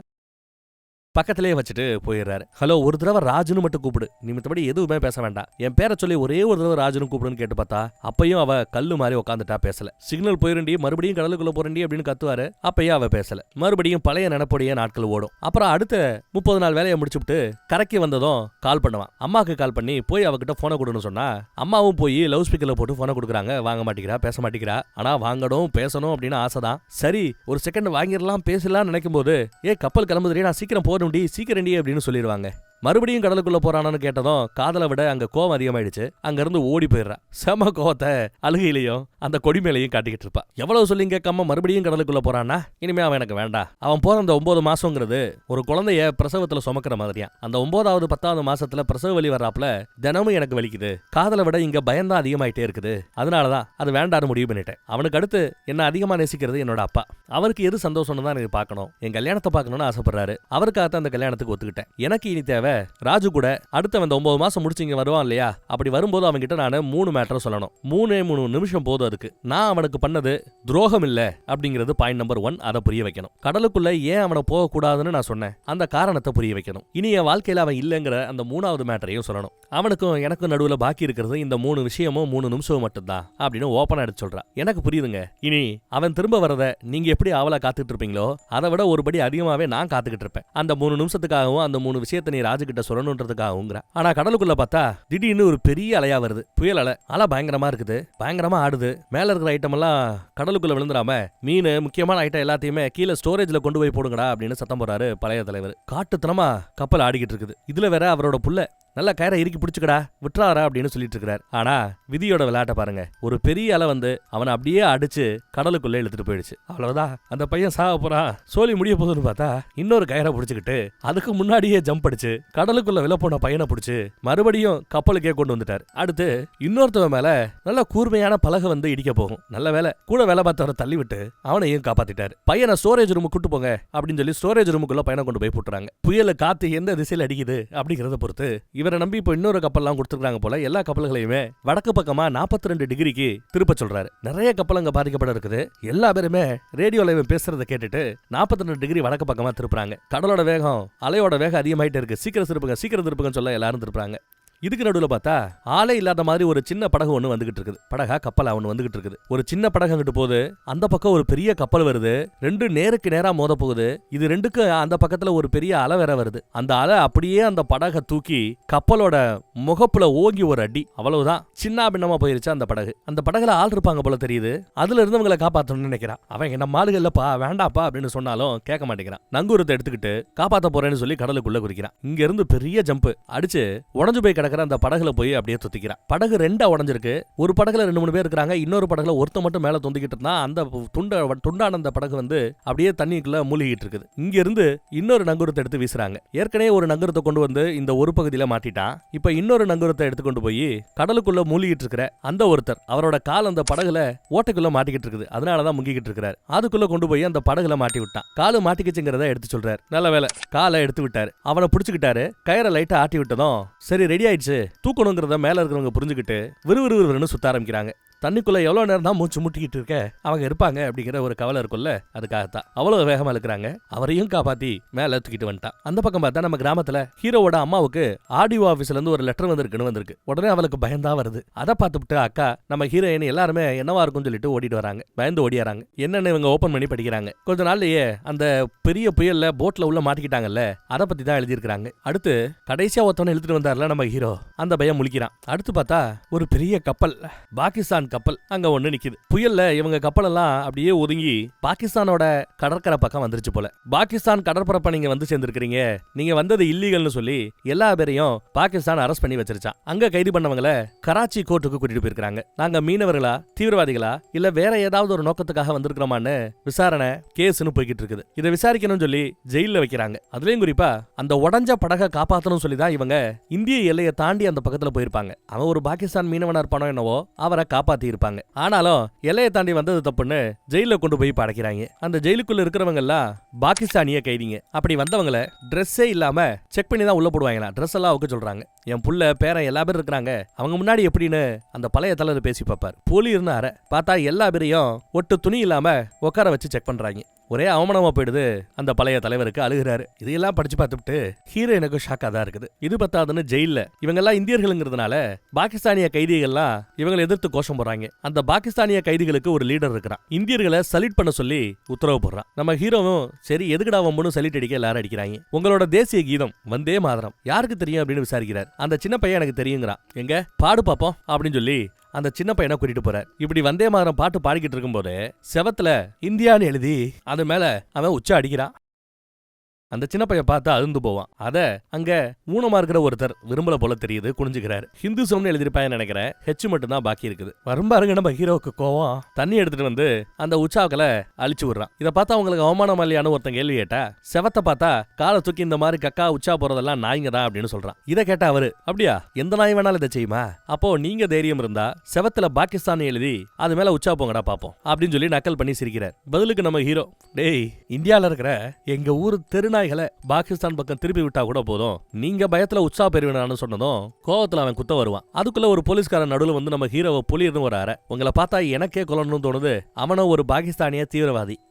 [SPEAKER 1] பக்கத்திலேயே வச்சுட்டு போயிடுறாரு. ஹலோ, ஒரு தடவை ராஜுன்னு மட்டும் கூப்பிடு, நீ மத்தபடி எதுவுமே பேச வேண்டாம், என் பேரை சொல்லி ஒரே ஒரு தடவை ராஜுன்னு கூப்பிடுன்னு கேட்டு பார்த்தா அப்பயும் அவ கல்லு மாதிரி உட்காந்துட்டா, பேசல. சிக்னல் போயிருண்டி, மறுபடியும் கடலுக்குள்ள போறண்டி அப்படின்னு கத்துவாரு. அப்பயும் அவ பேசல. மறுபடியும் பழைய நினைப்போடைய நாட்கள் ஓடும். அப்புறம் அடுத்த 30 நாள் வேலையை முடிச்சுட்டு கரைக்கு வந்ததும் கால் பண்ணுவான். அம்மாக்கு கால் பண்ணி போய் அவகிட்ட போனை கொடுன்னு சொன்னா அம்மாவும் போய் லவுட் ஸ்பீக்கர்ல போட்டு போனை கொடுக்குறாங்க. வாங்க மாட்டேங்கிறா, பேச மாட்டேங்கிறா. ஆனா வாங்கணும் பேசணும் அப்படின்னு ஆசைதான். சரி ஒரு செகண்ட் வாங்கிடலாம் பேசலாம் நினைக்கும் போது கப்பல் கிளம்புதுடி, நான் சீக்கிரம் போறேன் சீக்கிரண்டி அப்படின்னு சொல்லிடுவாங்க. மறுபடியும் கடலுக்குள்ள போறானு கேட்டதும் காதலை விட அங்க கோவம் அதிகமாயிடுச்சு. அங்க இருந்து ஓடி போயிடுறா. செம கோவத்தை அழுகையிலையும் அந்த கொடி மேலையும் காட்டிக்கிட்டு இருப்பா. எவ்வளவு சொல்லி கேட்காம மறுபடியும் கடலுக்குள்ள போறான்னா இனிமே அவன் எனக்கு வேண்டாம். அவன் போற அந்த 9 மாசங்கிறது ஒரு குழந்தைய பிரசவத்துல சுமக்கிற மாதிரியா. அந்த 9வது 10வது மாசத்துல பிரசவ வலி வர்றாப்புல தினமும் எனக்கு வலிக்குது. காதலை விட இங்க பயம்தான் அதிகமாயிட்டே இருக்குது. அதனாலதான் அது வேண்டான்னு முடிவு பண்ணிட்டேன். அவனுக்கு அடுத்து என்ன அதிகமா நேசிக்கிறது என்னோட அப்பா. அவருக்கு எது சந்தோஷம்னு தான் எனக்கு பார்க்கணும். என் கல்யாணத்தை பார்க்கணும்னு ஆசைப்படுறாரு. அவருக்காக அந்த கல்யாணத்துக்கு ஒத்துக்கிட்டேன். எனக்கு இனி தேவை ராஜு கூட அடுத்த அந்த 9 மாசம் முடிச்சு இங்க வருவான் இல்லையா, அப்படி வரும்போது அவன் கிட்ட நான் 3 மேட்டர் சொல்லணும். 3 நிமிஷம் போதும். அதுக்கு நான் அவனுக்கு பண்ணது துரோகம் இல்ல அப்படிங்கிறது பாயிண்ட் நம்பர் 1. அதை புரிய வைக்கணும். கடலுக்குள்ள ஏன் அவனை போக கூடாதுன்னு நான் சொன்னேன், அந்த காரணத்தை புரிய வைக்கணும். இனி என் வாழ்க்கையில அவன் இல்லங்கிற அந்த 3வது மேட்டரையும் சொல்லணும். அவனுக்கும் எனக்கும் நடுவுல பாக்கி இருக்கிறது இந்த 3 விஷயமும் 3 நிமிஷம் மட்டும்தான் அப்படின்னு ஓப்பனா எடுத்து சொல்றான். எனக்கு புரியுதுங்க. இனி அவன் திரும்ப வரத நீங்க எப்படி ஆவலா காத்துட்டு இருப்பீங்களோ அதை விட ஒருபடி அதிகமாவே நான் காத்துக்கிட்டு இருப்பேன். அந்த 3 நிமிஷத்துக்காகவும் அந்த 3 விஷயத்தை நீ ராஜு கிட்ட சொல்லணும்ன்றதுக்காக. ஆனா கடலுக்குள்ள பார்த்தா திடீர்னு ஒரு பெரிய அலையா வருது. புயல் அலை. அலை பயங்கரமா இருக்குது, பயங்கரமா ஆடுது. மேல இருக்கிற ஐட்டம் எல்லாம் கடலுக்குள்ள விழுந்துடாம மீன் முக்கியமான ஐட்டம் எல்லாத்தையுமே கீழே ஸ்டோரேஜ்ல கொண்டு போய் போடுங்கடா அப்படின்னு சத்தம் போறாரு பழைய தலைவர். காட்டுத்தனமா கப்பல் ஆடிக்கிட்டு இருக்குது. இதுல வேற அவரோட புள்ள நல்ல கயிறை இறுக்கி பிடிச்சுக்கடா விட்டுறாரா அப்படின்னு சொல்லிட்டு இருக்கிறார். ஆனா விதியோட விளையாட்ட பாருங்க. ஒரு பெரிய அலை வந்து அவனை அப்படியே அடிச்சு கடலுக்குள்ள இழுத்துட்டு போயிடுச்சு. அவ்வளவுதான், அந்த பையன் சாக போறான், சோலி முடிய போகுதுன்னு பார்த்தா இன்னொரு கயிறை பிடிச்சுக்கிட்டு அதுக்கு முன்னாடியே ஜம்ப் அடிச்சு கடலுக்குள்ள விழ போன பையனை பிடிச்சு மறுபடியும் கப்பலுக்கே கொண்டு வந்துட்டார். அடுத்து இன்னொருத்தவன் மேல நல்ல கூர்மையான பலகை வந்து இடிக்க போகும். நல்ல வேலை கூட வேலை பார்த்தவரை தள்ளி விட்டு அவனையும் காப்பாத்திட்டாரு. பையனை ஸ்டோரேஜ் ரூமுக்கு கூட்டு போங்க அப்படின்னு சொல்லி ஸ்டோரேஜ் ரூமுக்குள்ள பையனை கொண்டு போய் போட்டுறாங்க. புயல காத்து எந்த திசையில் அடிக்குது அப்படிங்கறத பொறுத்து இவரை நம்பி இப்போ இன்னொரு கப்பல்லாம் கொடுத்துருக்காங்க போல. எல்லா கப்பல்களையுமே வடக்கு பக்கமா 42 டிகிரிக்கு திருப்ப சொல்றாரு. நிறைய கப்பல் அங்க பாதிக்கப்பட இருக்குது. எல்லா பேருமே ரேடியோல பேசுறதை கேட்டுட்டு 42 டிகிரி வடக்கு பக்கமா திருப்புறாங்க. கடலோட வேகம் அலையோட வேகம் அதிகமாயிட்டே இருக்கு. சீக்கிரம் திருப்புங்கன்னு சொல்ல எல்லாரும் திருப்புறாங்க. இதுக்கு நடுவில் பார்த்தா ஆளே இல்லாத மாதிரி ஒரு சின்ன படகு ஒன்று வந்துகிட்டு இருக்குது. படகா கப்பலா ஒன்று வந்துகிட்டு இருக்குது. ஒரு சின்ன படகு அங்கிட்டு போகுது. அந்த பக்கம் ஒரு பெரிய கப்பல் வருது. ரெண்டு நேருக்கு நேரா மோத போகுது. இது ரெண்டுக்கு அந்த பக்கத்துல ஒரு பெரிய அலை வேற வருது. அந்த அலை அப்படியே அந்த படகை தூக்கி கப்பலோட முகப்புல ஓங்கி ஒரு அடி. அவ்வளவுதான், சின்ன பின்னமா போயிருச்சு அந்த படகு. அந்த படகுல ஆள் இருப்பாங்க போல தெரியுது. அதுல இருந்தவங்களை காப்பாற்றணும்னு நினைக்கிறான். அவன் என்ன மாடுகள் இல்லப்பா வேண்டாப்பா அப்படின்னு சொன்னாலும் கேட்க மாட்டேங்கிறான். நங்கூரத்தை எடுத்துக்கிட்டு காப்பாத்த போறேன்னு சொல்லி கடலுக்குள்ள குறிக்கிறான். இங்க இருந்து பெரிய ஜம்ப் அடிச்சு உடஞ்சு போய் கிடக்கிற அந்த படகுல போய் அப்படியே தொத்திக்கிறான். படகு ரெண்டா உடஞ்சிருக்கு. ஒரு படகுல 2-3 பேர் இருக்காங்க. இன்னொரு படகுல ஒருத்த மட்டும் மேல தொந்திக்கிட்டு இருந்தா அந்த துண்டான அந்த படகு வந்து அப்படியே தண்ணிக்குள்ள மூழ்கிட்டு இருக்குது. இங்க இருந்து இன்னொரு நங்கூரத்தை எடுத்து வீசுறாங்க. ஏற்கனவே ஒரு நங்கூரத்தை கொண்டு வந்து இந்த ஒரு பகுதியில மாட்டிட்டான். இப்ப இன்னொரு நங்கூரத்தை எடுத்து கொண்டு போய் கடலுக்குள்ள மூழ்கிட்டு இருக்கிற அந்த ஒருத்தர் அவரோட கால் அந்த படகுல ஓட்டைக்குள்ள மாட்டிக்கிட்டு இருக்குது. அதனாலதான் முங்கிக்கிட்டு இருக்கிறார். அதுக்குள்ள கொண்டு போய் அந்த படகுல மாட்டி விட்டான். காலு மாட்டிக்கிச்சுங்கிறத எடுத்து சொல்றாரு. நல்ல வேலை காலை எடுத்து விட்டாரு. அவனை பிடிச்சுக்கிட்டாரு. கயிறை லைட்டா ஆட்டி விட்டதும் சரி ரெடி ஆயிடுச்சு தூக்கணுங்கிறத மேல இருக்கிறவங்க புரிஞ்சுக்கிட்டு விறுவிறுன்னு சுத்த ஆரம்பிக்கிறாங்க. தண்ணிக்குள்ள எவ்வளவு நேரம் தான் மூச்சு முட்டிக்கிட்டு இருக்க, அவங்க இருப்பாங்க அப்படிங்கிற ஒரு கவலை இருக்குல்ல, அதுக்காகத்தான் அவ்வளவு வேகமா இருக்கிறாங்க. அவரையும் காப்பாத்தி மேல தூக்கிட்டு வந்துட்டான். அந்த பக்கம் பார்த்தா நம்ம கிராமத்துல ஹீரோவோட அம்மாவுக்கு ஆடியோ ஆபீஸ்ல இருந்து ஒரு லெட்டர் வந்திருக்கு. உடனே அவளுக்கு பயந்தா வருது. அதை பார்த்துட்டு அக்கா நம்ம ஹீரோயின் எல்லாருமே என்னவா இருக்கும்னு சொல்லிட்டு ஓடிட்டு வராங்க. பயந்து ஓடியாராங்க. என்னன்னு இவங்க ஓபன் பண்ணி படிக்கிறாங்க. கொஞ்ச நாள்லயே அந்த பெரிய புயல்ல போட்ல உள்ள மாட்டிக்கிட்டாங்கல்ல, அதை பத்தி தான் எழுதியிருக்காங்க. அடுத்து கடைசியா ஒருத்தவனை இழுத்துட்டு வந்தார்ல நம்ம ஹீரோ, அந்த பையன் முழிக்கிறான். அடுத்து பார்த்தா ஒரு பெரிய கப்பல், பாகிஸ்தான் கப்பல் அங்க ஒண்ணு நிக்குது. புயல்ல இவங்க கப்பல் எல்லாம் அப்படியே ஒதுங்கி பாகிஸ்தானோட கடற்கரை பக்கம் வந்துருச்சு போல. பாகிஸ்தான் கடற்பரப்பை நீங்க வந்து சேர்ந்திருக்கீங்க, நீங்க வந்தது இல்லீகல்னு சொல்லி எல்லா பேரையும் பாகிஸ்தான் அரெஸ்ட் பண்ணி வச்சிருச்சான். அங்க கைது பண்ணவங்கள கராச்சி கோர்ட்டுக்கு கூட்டிட்டு போயிருக்காங்க. நாங்க மீனவர்களா, தீவிரவாதிகளா, இல்ல வேற ஏதாவது ஒரு நோக்கத்துக்காக வந்திருக்கிறோமான்னு விசாரணை கேஸ்னு போய்கிட்டு இருக்குது. இதை விசாரிக்கணும்னு சொல்லி ஜெயில வைக்கிறாங்க. அதுலயும் குறிப்பா அந்த உடஞ்ச படகை காப்பாத்தணும் சொல்லிதான் இவங்க இந்திய எல்லையை தாண்டி அந்த பக்கத்துல போயிருப்பாங்க. அவன் ஒரு பாகிஸ்தான் மீனவனா இருப்பானோ என்னவோ, அவரை காப்பாத்தி இருப்பாங்க. ஆனாலும் எல்லையை தாண்டி வந்தது தப்புன்னு ஜெயில கொண்டு போய் படைக்கிறாங்க. அந்த ஜெயிலுக்குள்ள இருக்கிறவங்க எல்லாம் பாகிஸ்தானிய கைதிங்க. அப்படி வந்தவங்கள ட்ரெஸ்ஸே இல்லாம செக் பண்ணி தான் உள்ள போடுவாங்களா. ட்ரெஸ் எல்லாம் வைக்க சொல்றாங்க. என் புள்ள பேரன் எல்லா பேரும் இருக்கிறாங்க, அவங்க முன்னாடி எப்படின்னு அந்த பழைய தலைவர் பேசி பார்ப்பார். போலியர்னு அரை பார்த்தா எல்லா பேரையும் ஒட்டு துணி இல்லாம உட்கார வச்சு செக் பண்றாங்க. ஒரே அவமானமா போயிடுது அந்த பழைய தலைவருக்கு. அழுகிறாரு. இதையெல்லாம் படிச்சு பார்த்துட்டு ஹீரோயினுக்கு ஷாக்கா தான் இருக்குது. இது பத்தாதுன்னு ஜெயில இவங்க எல்லாம் இந்தியர்களுங்கிறதுனால பாகிஸ்தானிய கைதிகள்லாம் இவங்களை எதிர்த்து கோஷம் போடுறாங்க. அந்த பாகிஸ்தானிய கைதிகளுக்கு ஒரு லீடர் இருக்கிறான். இந்தியர்களை சல்யூட் பண்ண சொல்லி உத்தரவு போடுறான். நம்ம ஹீரோவும் சரி எதுக்குடா வம்புன்னு சல்யூட் அடிக்க எல்லாரும் அடிக்கிறாங்க. உங்களோட தேசிய கீதம் வந்தே மாதரம் யாருக்கு தெரியும் அப்படின்னு விசாரிக்கிறார். அந்த சின்ன பையன் எனக்கு தெரியுங்கிறான். எங்க பாடு பாப்போம் அப்படின்னு சொல்லி அந்த சின்ன பையனை கூட்டிட்டு போறார். இப்படி வந்தே மாதரம் பாட்டு பாடிக்கிட்டு இருக்கும்போது செவத்துல இந்தியான்னு எழுதி அது மேல அவன் உச்ச அடிக்கிறான். அந்த சின்ன பையன் பார்த்து அழுந்து போவான். அத அங்க ஊனமா இருக்கிற ஒருத்தர் விரும்பல போல தெரியுது, குனிஞ்சுக்கிறாரு. ஹிந்துசம்னு எழுதிருப்பான்னு நினைக்கிறேன். ஹெச் மட்டும் தான் பாக்கி இருக்குது. வரும்பாருங்க நம்ம ஹீரோவுக்கு கோவம். தண்ணி எடுத்துட்டு வந்து அந்த உற்சாகல அழிச்சு விடுறான். இதை பார்த்தா அவங்களுக்கு அவமானம் இல்லையான்னு ஒருத்தன் கேள்வி கேட்டா, செவத்தை பார்த்தா காலை தூக்கி இந்த மாதிரி கக்கா உச்சா போறதெல்லாம் நாய்ங்க தான் அப்படின்னு சொல்றான். இதை கேட்டா அவரு, அப்படியா எந்த நாய் வேணாலும் இதை செய்யுமா, அப்போ நீங்க தைரியம் இருந்தா செவத்துல பாகிஸ்தான் எழுதி அது மேல உச்சா போங்கடா பாப்போம் அப்படின்னு சொல்லி நக்கல் பண்ணி சிரிக்கிறார். பதிலுக்கு நம்ம ஹீரோ, டேய் இந்தியால இருக்கிற எங்க ஊர் தெருநாய்களை பாகிஸ்தான் பக்கம் திருப்பி விட்டா கூட போதும், நீங்க பயத்துல உற்சாக பெறுவீனான்னு சொன்னதும் கோவத்துல அவன் குத்த வருவான். அதுக்குள்ள ஒரு போலீஸ்காரன் நடுவில் வந்து நம்ம ஹீரோவை புலியிருந்து ஒரு அரை, உங்களை பார்த்தா எனக்கே கொல்லணும்னு தோணுது, அவனும் ஒரு பாகிஸ்தானிய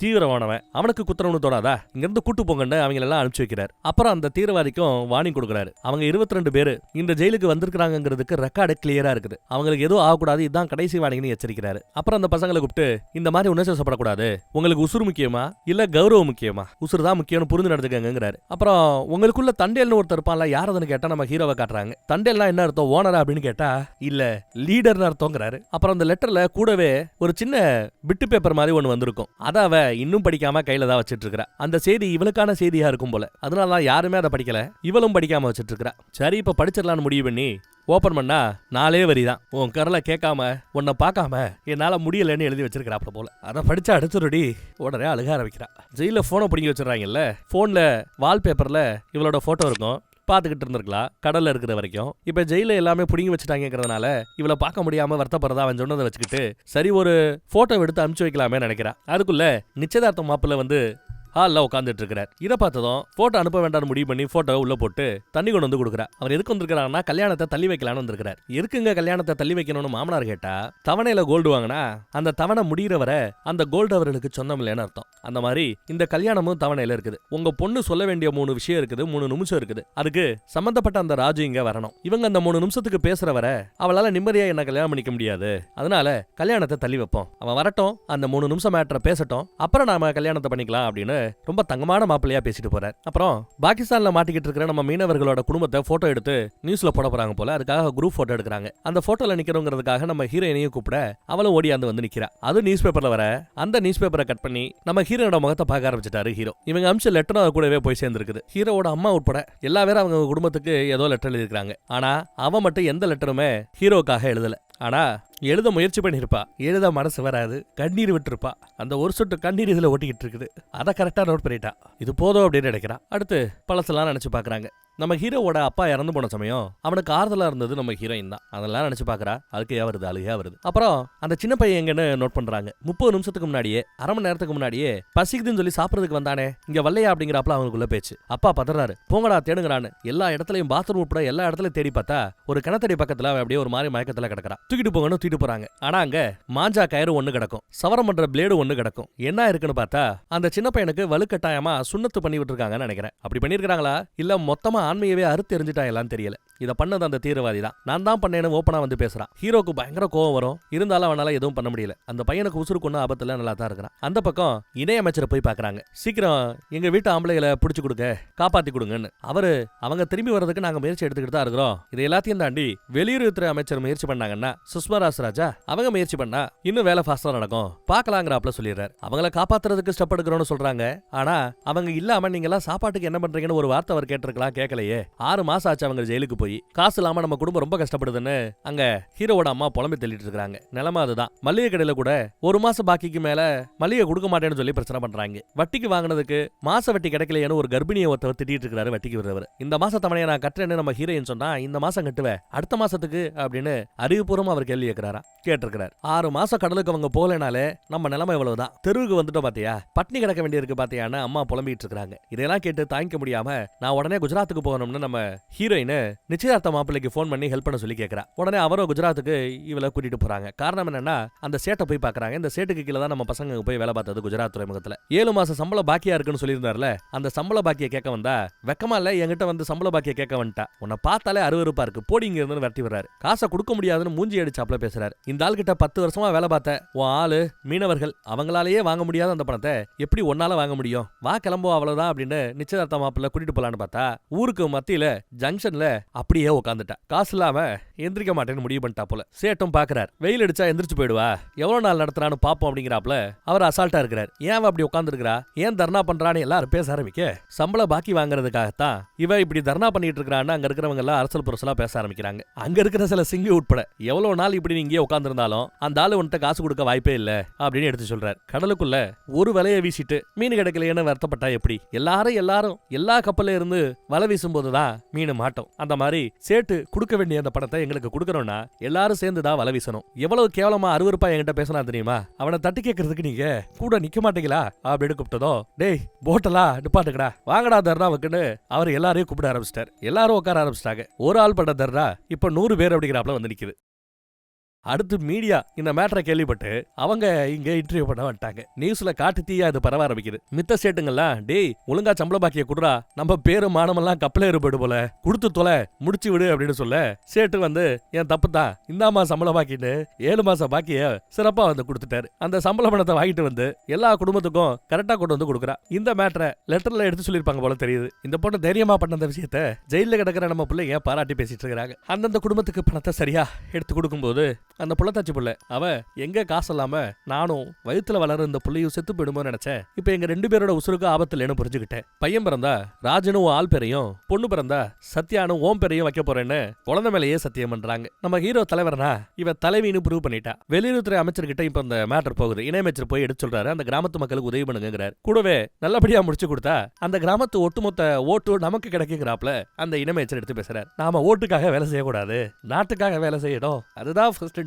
[SPEAKER 1] தீவிரவானவன், அவனுக்கு குத்துறவனு தோணாதா, இங்க இருந்து கூட்டு போங்கன்னு அவங்க எல்லாம் அனுப்பிச்சு வைக்கிறார். அப்புறம் அந்த தீவிரவாதிக்கும் வார்னிங் கொடுக்குறாரு. அவங்க 22 பேரு இந்த ஜெயிலுக்கு வந்திருக்காங்கிறதுக்கு ரெக்கார்டு கிளியரா இருக்குது, அவங்களுக்கு எதுவும் ஆகக்கூடாது, இதுதான் கடைசி வார்னிங்னு எச்சரிக்கிறாரு. அப்புறம் அந்த பசங்களை கூப்பிட்டு இந்த மாதிரி உணர்ச்சிப்படக்கூடாது, உங்களுக்கு உசுறு முக்கியமா இல்ல கௌரவம் முக்கியமா, உசுறு தான் முக்கியம்னு புரிந்து நடந்துக்கங்கிறாரு. அப்புறம் உங்களுக்குள்ள தண்டேல்னு ஒருத்தர் இருப்பான்ல, யாரதுன்னு கேட்டா நம்ம ஹீரோவை காட்டுறாங்க. தண்டேல்னா என்ன அர்த்தம், ஓனரா அப்படின்னு கேட்டா இல்ல லீடர்னு அர்த்தங்கிறாரு. அப்புறம் அந்த லெட்டர்ல கூடவே ஒரு சின்ன பிட்டு பேப்பர் மாதிரி ஒன்னு வந்திருக்கும். அத அவ இன்னும் படிக்காம கையில தான் வச்சிட்டு இருக்கா. அந்த செய்தி இவளுக்கான செய்தியா இருக்கும் போல, அதனாலதான் யாருமே அதை படிக்கல, இவளும் படிக்காம வச்சிட்டு இருக்கா. சரி இப்ப படிச்சிடலான்னு முடிவு பண்ணி ஓபன் பண்ணா 4 வரிதான், உன் கரலை கேட்காம உன்னை பார்க்காம என்னால முடியலன்னு எழுதி வச்சிருக்கிறாப்ல போல. அதை படிச்சா அடுத்துடி உடனே அழுக ஆரம்பிக்கிறா. ஜெயில போனை பிடிங்கி வச்சிடறாங்கல்ல, போன்ல வால்பேப்பர்ல இவளோட போட்டோ இருக்கும், பாத்துக்கிட்டு இருந்திருக்கலாம் கடல்ல இருக்கிற வரைக்கும். இப்ப ஜெயில எல்லாமே புடிங்கி வச்சுட்டாங்கிறதுனால இவளை பார்க்க முடியாம வருத்தப்படுறதா அவன் சொன்னதை வச்சுக்கிட்டு சரி ஒரு போட்டோ எடுத்து அனுப்பிச்சு வைக்கலாமே நினைக்கிறா. அதுக்குள்ள நிச்சயதார்த்த மாப்பிள்ள வந்து ஹால்ல உட்காந்துட்டு இருக்கிறார். இதை பார்த்ததும் போட்டோ அனுப்ப வேண்டாம்னு முடிவு பண்ணி போட்டோ உள்ள போட்டு தண்ணி கொண்டு வந்து கொடுக்குறா. அவர் எதுக்கு வந்திருக்காருன்னா கல்யாணத்தை தள்ளி வைக்கலான்னு வந்திருக்காரு. இருக்குங்க கல்யாணத்தை தள்ளி வைக்கணும்னு மாமனார் கேட்டா, தவணையில கோல்டு வாங்கினா அந்த தவணை முடிகிற வரை அந்த கோல்டு அவர்களுக்கு சொந்தம் இல்லைன்னு அர்த்தம். அந்த மாதிரி இந்த கல்யாணமும் தவணையில இருக்குது. உங்க பொண்ணு சொல்ல வேண்டிய 3 விஷயம் இருக்குது, 3 நிமிஷம் இருக்குது, அதுக்கு சம்பந்தப்பட்ட அந்த ராஜு இங்க வரணும். இவங்க அந்த 3 நிமிஷத்துக்கு பேசுற வரை அவளால நிம்மதியா என்ன கல்யாணம் பண்ணிக்க முடியாது, அதனால கல்யாணத்தை தள்ளி வைப்போம், அவன் வரட்டும், அந்த 3 நிமிஷம் மேட்டரை பேசட்டும், அப்புறம் நாம கல்யாணத்தை பண்ணிக்கலாம் அப்படின்னு ரொம்ப தங்கமான மாப்பிள்ளையா பேசிட்டு போறார். அப்புறம் பாகிஸ்தான்ல மாட்டிக்கிட்டு இருக்கிற நம்ம மீனவர்களோட குடும்பத்தை போட்டோ எடுத்து நியூஸ்ல போட போறாங்க போல, அதுக்காக குரூப் போட்டோ எடுக்கிறாங்க. அந்த போட்டோல நிக்கிறோங்கிறதுக்காக நம்ம ஹீரோயினையும் கூப்பிட அவளும் ஓடியாந்து வந்து நிக்கிறா. அது நியூஸ் பேப்பர்ல வர அந்த நியூஸ் பேப்பரை கட் பண்ணி நம்ம ஹீரோட முகத்தை பார்க்க ஆரம்பிச்சிட்டாரு ஹீரோ. இவங்க அம்ச லெட்டரும் அது கூடவே போய் சேர்ந்துருக்குது. ஹீரோட அம்மா உட்பட எல்லா பேரும் அவங்க குடும்பத்துக்கு ஏதோ லெட்டர் எழுதிருக்காங்க. ஆனா அவன் மட்டும் எந்த லெட்டருமே ஹீரோக்காக எழுதல. ஆனா எழுத முயற்சி பண்ணிருப்பா, எழுத மனசு வராது, கண்ணீர் விட்டுருப்பா. அந்த ஒரு சொட்டு கண்ணீர் இதுல ஒட்டிக்கிட்டு இருக்குது. அதை கரெக்டா நோட் பண்ணிட்டா. இது போதும் அப்படின்னு நினைக்கிறா. அடுத்து பழசெல்லாம் நினைச்சு பாக்குறாங்க. நம்ம ஹீரோவோட அப்பா இறந்து போன சமயம் அவனுக்கு ஆறுதலா இருந்தது நம்ம ஹீரோயின் தான். அதெல்லாம் நினைச்சு பாக்குறா, அழுக்கையா வருது, அழுகையா வருது. அப்புறம் அந்த சின்ன பையன் எங்கன்னு நோட் பண்றாங்க. 30 நிமிஷத்துக்கு முன்னாடியே, அரை மணி நேரத்துக்கு முன்னாடியே பசிக்குதுன்னு சொல்லி சாப்பிடறதுக்கு வந்தானே, இங்க வல்லையா அப்படிங்கிறப்பல அவனுக்குள்ள பேச்சு. அப்பா பதறாரு, போங்கடா தேடுங்கடான்னு. எல்லா இடத்துலயும் பாத்ரூம் உட்பட எல்லா இடத்துலயும் தேடி பார்த்தா ஒரு கிணத்தடி பக்கத்துல அவன் அப்படியே ஒரு மாதிரி மயக்கத்துல கிடக்குறான். தூக்கிட்டு போங்கன்னு தூக்கிட்டு போறாங்க. ஆனா அங்க மாஞ்சா கயிறு ஒண்ணு கிடக்கும், சவரம் பண்ற பிளேடு ஒண்ணு கிடக்கும். என்ன இருக்குன்னு பார்த்தா அந்த சின்ன பையனுக்கு வலுக்கட்டாயமா சுண்ணத்து பண்ணி விட்டுருக்காங்கன்னு நினைக்கிறேன். அப்படி பண்ணிருக்காங்களா இல்ல மொத்தமா ஆண்மையவே அறுத்து எரிஞ்சிட்டா எல்லாம் தெரியல. இத பண்ணது அந்த தீவிரவாதி தான். நான் தான் பண்ணேன்னு ஓப்பனா வந்து பேசுறான். ஹீரோக்கு பயங்கர கோவம் வரும், இருந்தாலும் அவனால எதுவும் பண்ண முடியல. அந்த பையனுக்கு உசுருக்கு ஒன்னும் ஆபத்துல நல்லா தான் இருக்கிறான். அந்த பக்கம் இணையமைச்சரை போய் பாக்குறாங்க. சீக்கிரம் எங்க வீட்டு ஆம்பளைகளை புடிச்சு கொடுங்க, காப்பாத்தி கொடுங்கன்னு. அவங்க திரும்பி வர்றதுக்கு நாங்க முயற்சி எடுத்துக்கிட்டு தான் இருக்கிறோம். இது எல்லாத்தையும் தாண்டி வெளியுறவுத்துறை அமைச்சர் முயற்சி பண்ணாங்கன்னா சுஷ்மா ராஜா அவங்க முயற்சி பண்ணா இன்னும் வேலை ஃபாஸ்டா நடக்கும், பாக்கலாங்கிறாப்ல சொல்லிடுறாரு. அவங்கள காப்பாத்துறதுக்கு ஸ்டெப் எடுக்கிறோம்னு சொல்றாங்க. ஆனா அவங்க இல்லாம நீங்க எல்லாம் சாப்பாட்டுக்கு என்ன பண்றீங்கன்னு ஒரு வார்த்தை அவர் கேட்டிருக்கலாம், கேட்கலையே. 6 மாசம் ஆச்சு அவங்க ஜெயிலுக்கு போய். காசு இல்லாம நம்ம குடும்பம் ரொம்ப கஷ்டப்படுதுன்னு அங்க ஹீரோவோட அம்மா புலம்பி தள்ளிட்டு இருக்காங்க. நிலைமை அதுதான். மளிகை கடையில கூட 1 மாசம் பாக்கிக்கு மேல மளிகை கொடுக்க மாட்டேன்னு சொல்லி பிரச்சனை பண்றாங்க. வட்டிக்கு வாங்கினதுக்கு மாச வட்டி கிடைக்கலையேன்னு ஒரு கர்ப்பிணியை ஒருத்தவர் திட்டிட்டு இருக்காரு வட்டிக்கு விடுறவர். இந்த மாச தவணையை நான் கட்டுறேன்னு நம்ம ஹீரோயின் சொன்னா இந்த மாசம் கட்டுவேன், அடுத்த மாசத்துக்கு அப்படின்னு அறிவுபூர்வமா அவர் கேள்வி கேட்டிருக்கிறார். 6 மாசம் கடலுக்கு அவங்க போகலனாலே நம்ம நிலைமை இவ்வளவுதான். தெருவுக்கு வந்துட்டோம் பாத்தியா, பட்னி கிடக்க வேண்டியிருக்கு பாத்தியான்னு அம்மா புலம்பிட்டு இருக்காங்க. இதெல்லாம் கேட்டு தாங்கிக்க முடியாம நான் உடனே குஜராத்துக்கு போகணும்னு நம்ம ஹீரோயின் நிச்சயதார்த்த மாப்பிள்ளைக்கு போன் பண்ணி ஹெல்ப் பண்ண சொல்லி கேட்கறா. உடனே அவரும் குஜராத்துக்கு இவளை கூட்டிட்டு போறாங்க. காரணம் என்னன்னா அந்த சேட்டை போய் பாக்குறாங்க. இந்த சேட்டுக்கு கீழே தான் நம்ம பசங்க போய் வேலை பார்த்தது குஜராத் துறைமுகத்துல. 7 மாசம் சம்பளம் பாக்கியா இருக்குன்னு சொல்லியிருந்தாருல, அந்த சம்பள பாக்கிய கேட்க வந்தா வெக்கமா இல்ல என்கிட்ட வந்து சம்பள பாக்கிய கேட்க வந்துட்டா, உன்னை பார்த்தாலே அருவருப்பா இருக்கு, போடிங்க இருந்து விரட்டி விடுறாரு. காசை கொடுக்க முடியாதுன்னு மூஞ்சி அடிச்சாப்ல பேசுறாரு. இந்த ஆள் கிட்ட 10 வருஷமா வேலை பார்த்த உன் ஆளு மீனவர்கள், அவங்களாலேயே வாங்க முடியாத அந்த பணத்தை எப்படி ஒன்னால வாங்க முடியும், வா கிளம்புவோம் அவ்வளவுதான் அப்படின்னு நிச்சயதார்த்த மாப்பிள்ள கூட்டிட்டு போலான்னு பார்த்தா ஊருக்கு மத்தியில ஜங்ஷன்ல அப்படியே உட்காந்துட்டா. காசு இல்லாம எந்திரிக்க மாட்டேன்னு முடிவு பண்ணிட்டா போல. சேட்டும் பாக்குறார், வெயில் அடிச்சா எந்திரிச்சு போயிடுவா, எவ்வளவு நாள் நடத்துறான்னு பாப்போம் அப்படிங்கிறாப்ல. அவர் அசால்ட்டா இருக்கிறார். ஏன் அப்படி உட்கார்ந்து இருக்கிறா, ஏன் தர்ணா பண்றான்னு எல்லாரும் பேச ஆரம்பிக்க, சம்பள பாக்கி வாங்குறதுக்காகத்தான் இவ இப்படி தர்ணா பண்ணிட்டு இருக்கிறான்னு அங்க இருக்கிறவங்க எல்லாம் அரசல் புரசலா பேச ஆரம்பிக்கிறாங்க. அங்க இருக்கிற சில சிங்கி உட்பட எவ்வளவு நாள் இப்படி நீங்க உட்கார்ந்து இருந்தாலும் அந்த ஆளு உன்கிட்ட காசு கொடுக்க வாய்ப்பே இல்ல அப்படின்னு எடுத்து சொல்றாரு. கடலுக்குள்ள ஒரு வலைய வீசிட்டு மீன் கிடைக்கலையேன்னு வருத்தப்பட்டா எப்படி? எல்லாரும் எல்லா கப்பல்ல இருந்து வலை வீசும் போதுதான் மீன் மாட்டோம். அந்த மாதிரி சேட்டு கொடுக்க வேண்டிய அந்த பணத்தை எங்களுக்கு கொடுக்கறோம்னா எல்லாரும் சேர்ந்துதான் வலை வீசணும். எவ்வளவு கேவலமா அருவருப்பா என்கிட்ட பேசினா தெரியுமா, அவனை தட்டி கேட்கறதுக்கு நீங்க கூட நிக்க மாட்டீங்களா அப்படின்னு கூப்பிட்டதோ, டேய் போட்டலா நிப்பாட்டுக்கடா, வாங்கடா தர்ணாவுக்குன்னு அவர் எல்லாரையும் கூப்பிட ஆரம்பிச்சிட்டார். எல்லாரும் உட்கார ஆரம்பிச்சிட்டாங்க. ஒரு ஆள் பண்ற தர்ணா இப்ப 100 பேர் அப்படிங்கிறாப்ல வந்து நிக்குது. அடுத்து மீடியா இந்த மேட்டரை கேள்விப்பட்டு அவங்க இங்க இன்டர்வியூ பண்ண வந்துட்டாங்க. நியூஸ்ல காட்டு தீயா இது பரவ ஆரம்பிக்குது. மித்த சேட்டுங்கெல்லாம் டேய் ஒழுங்கா சம்பள பாக்கிய குடுறா, நம்ம பேரு மானமெல்லாம் கப்பல ஏறுபடு போல, கொடுத்து தொலை முடிச்சு விடு அப்படின்னு சொல்ல சேட்டு வந்து என் தப்பு தான், இந்தாமா சம்பள பாக்கின்னு 7 மாசம் பாக்கிய சிறப்பா வந்து கொடுத்துட்டாரு. அந்த சம்பள பணத்தை வாங்கிட்டு வந்து எல்லா குடும்பத்துக்கும் கரெக்டா கொண்டு வந்து கொடுக்குறா. இந்த மேட்டரை லெட்டர்ல எடுத்து சொல்லிருப்பாங்க போல தெரியுது. இந்த பொண்ணு தைரியமா பண்ண அந்த விஷயத்த ஜெயில கிடக்கிற நம்ம பிள்ளைங்க பாராட்டி பேசிட்டு இருக்காங்க. அந்தந்த குடும்பத்துக்கு பணத்தை சரியா எடுத்து கொடுக்கும் போது அந்த புள்ளத்தாச்சி புள்ள அவ எங்க காசு இல்லாம நானும் வயிற்றுல வளர இந்த புள்ளையும் செத்து போயிடுமோ நினைச்சேன். இப்ப எங்க 2 பேரோட உசுருக்கு ஆபத்து இல்லைன்னு புரிஞ்சுக்கிட்டேன். பையன் பிறந்தா ராஜனும் ஆள் பேரையும், பொண்ணு பிறந்தா சத்யானும் ஓம் பேரையும் வைக்க போறேன்னு குழந்தை மேலேயே சத்தியம் பண்றாங்க. நம்ம ஹீரோ தலைவரனா இவ தலைவின்னு ப்ரூவ் பண்ணிட்டா. வெளியுறவுத்துறை அமைச்சர்கிட்ட இப்ப இந்த மேட்டர் போகுது. இணையமைச்சர் போய் எடுத்து சொல்றாரு, அந்த கிராமத்து மக்களுக்கு உதவி பண்ணுங்கிறார். கூடவே நல்லபடியா முடிச்சு கொடுத்தா அந்த கிராமத்து ஒட்டுமொத்த ஓட்டு நமக்கு கிடைக்குங்கிறாப்ல அந்த இணையமைச்சர் எடுத்து பேசுறாரு. நாம ஓட்டுக்காக வேலை செய்யக்கூடாது, நாட்டுக்காக வேலை செய்யணும், அதுதான் ஃபர்ஸ்ட்.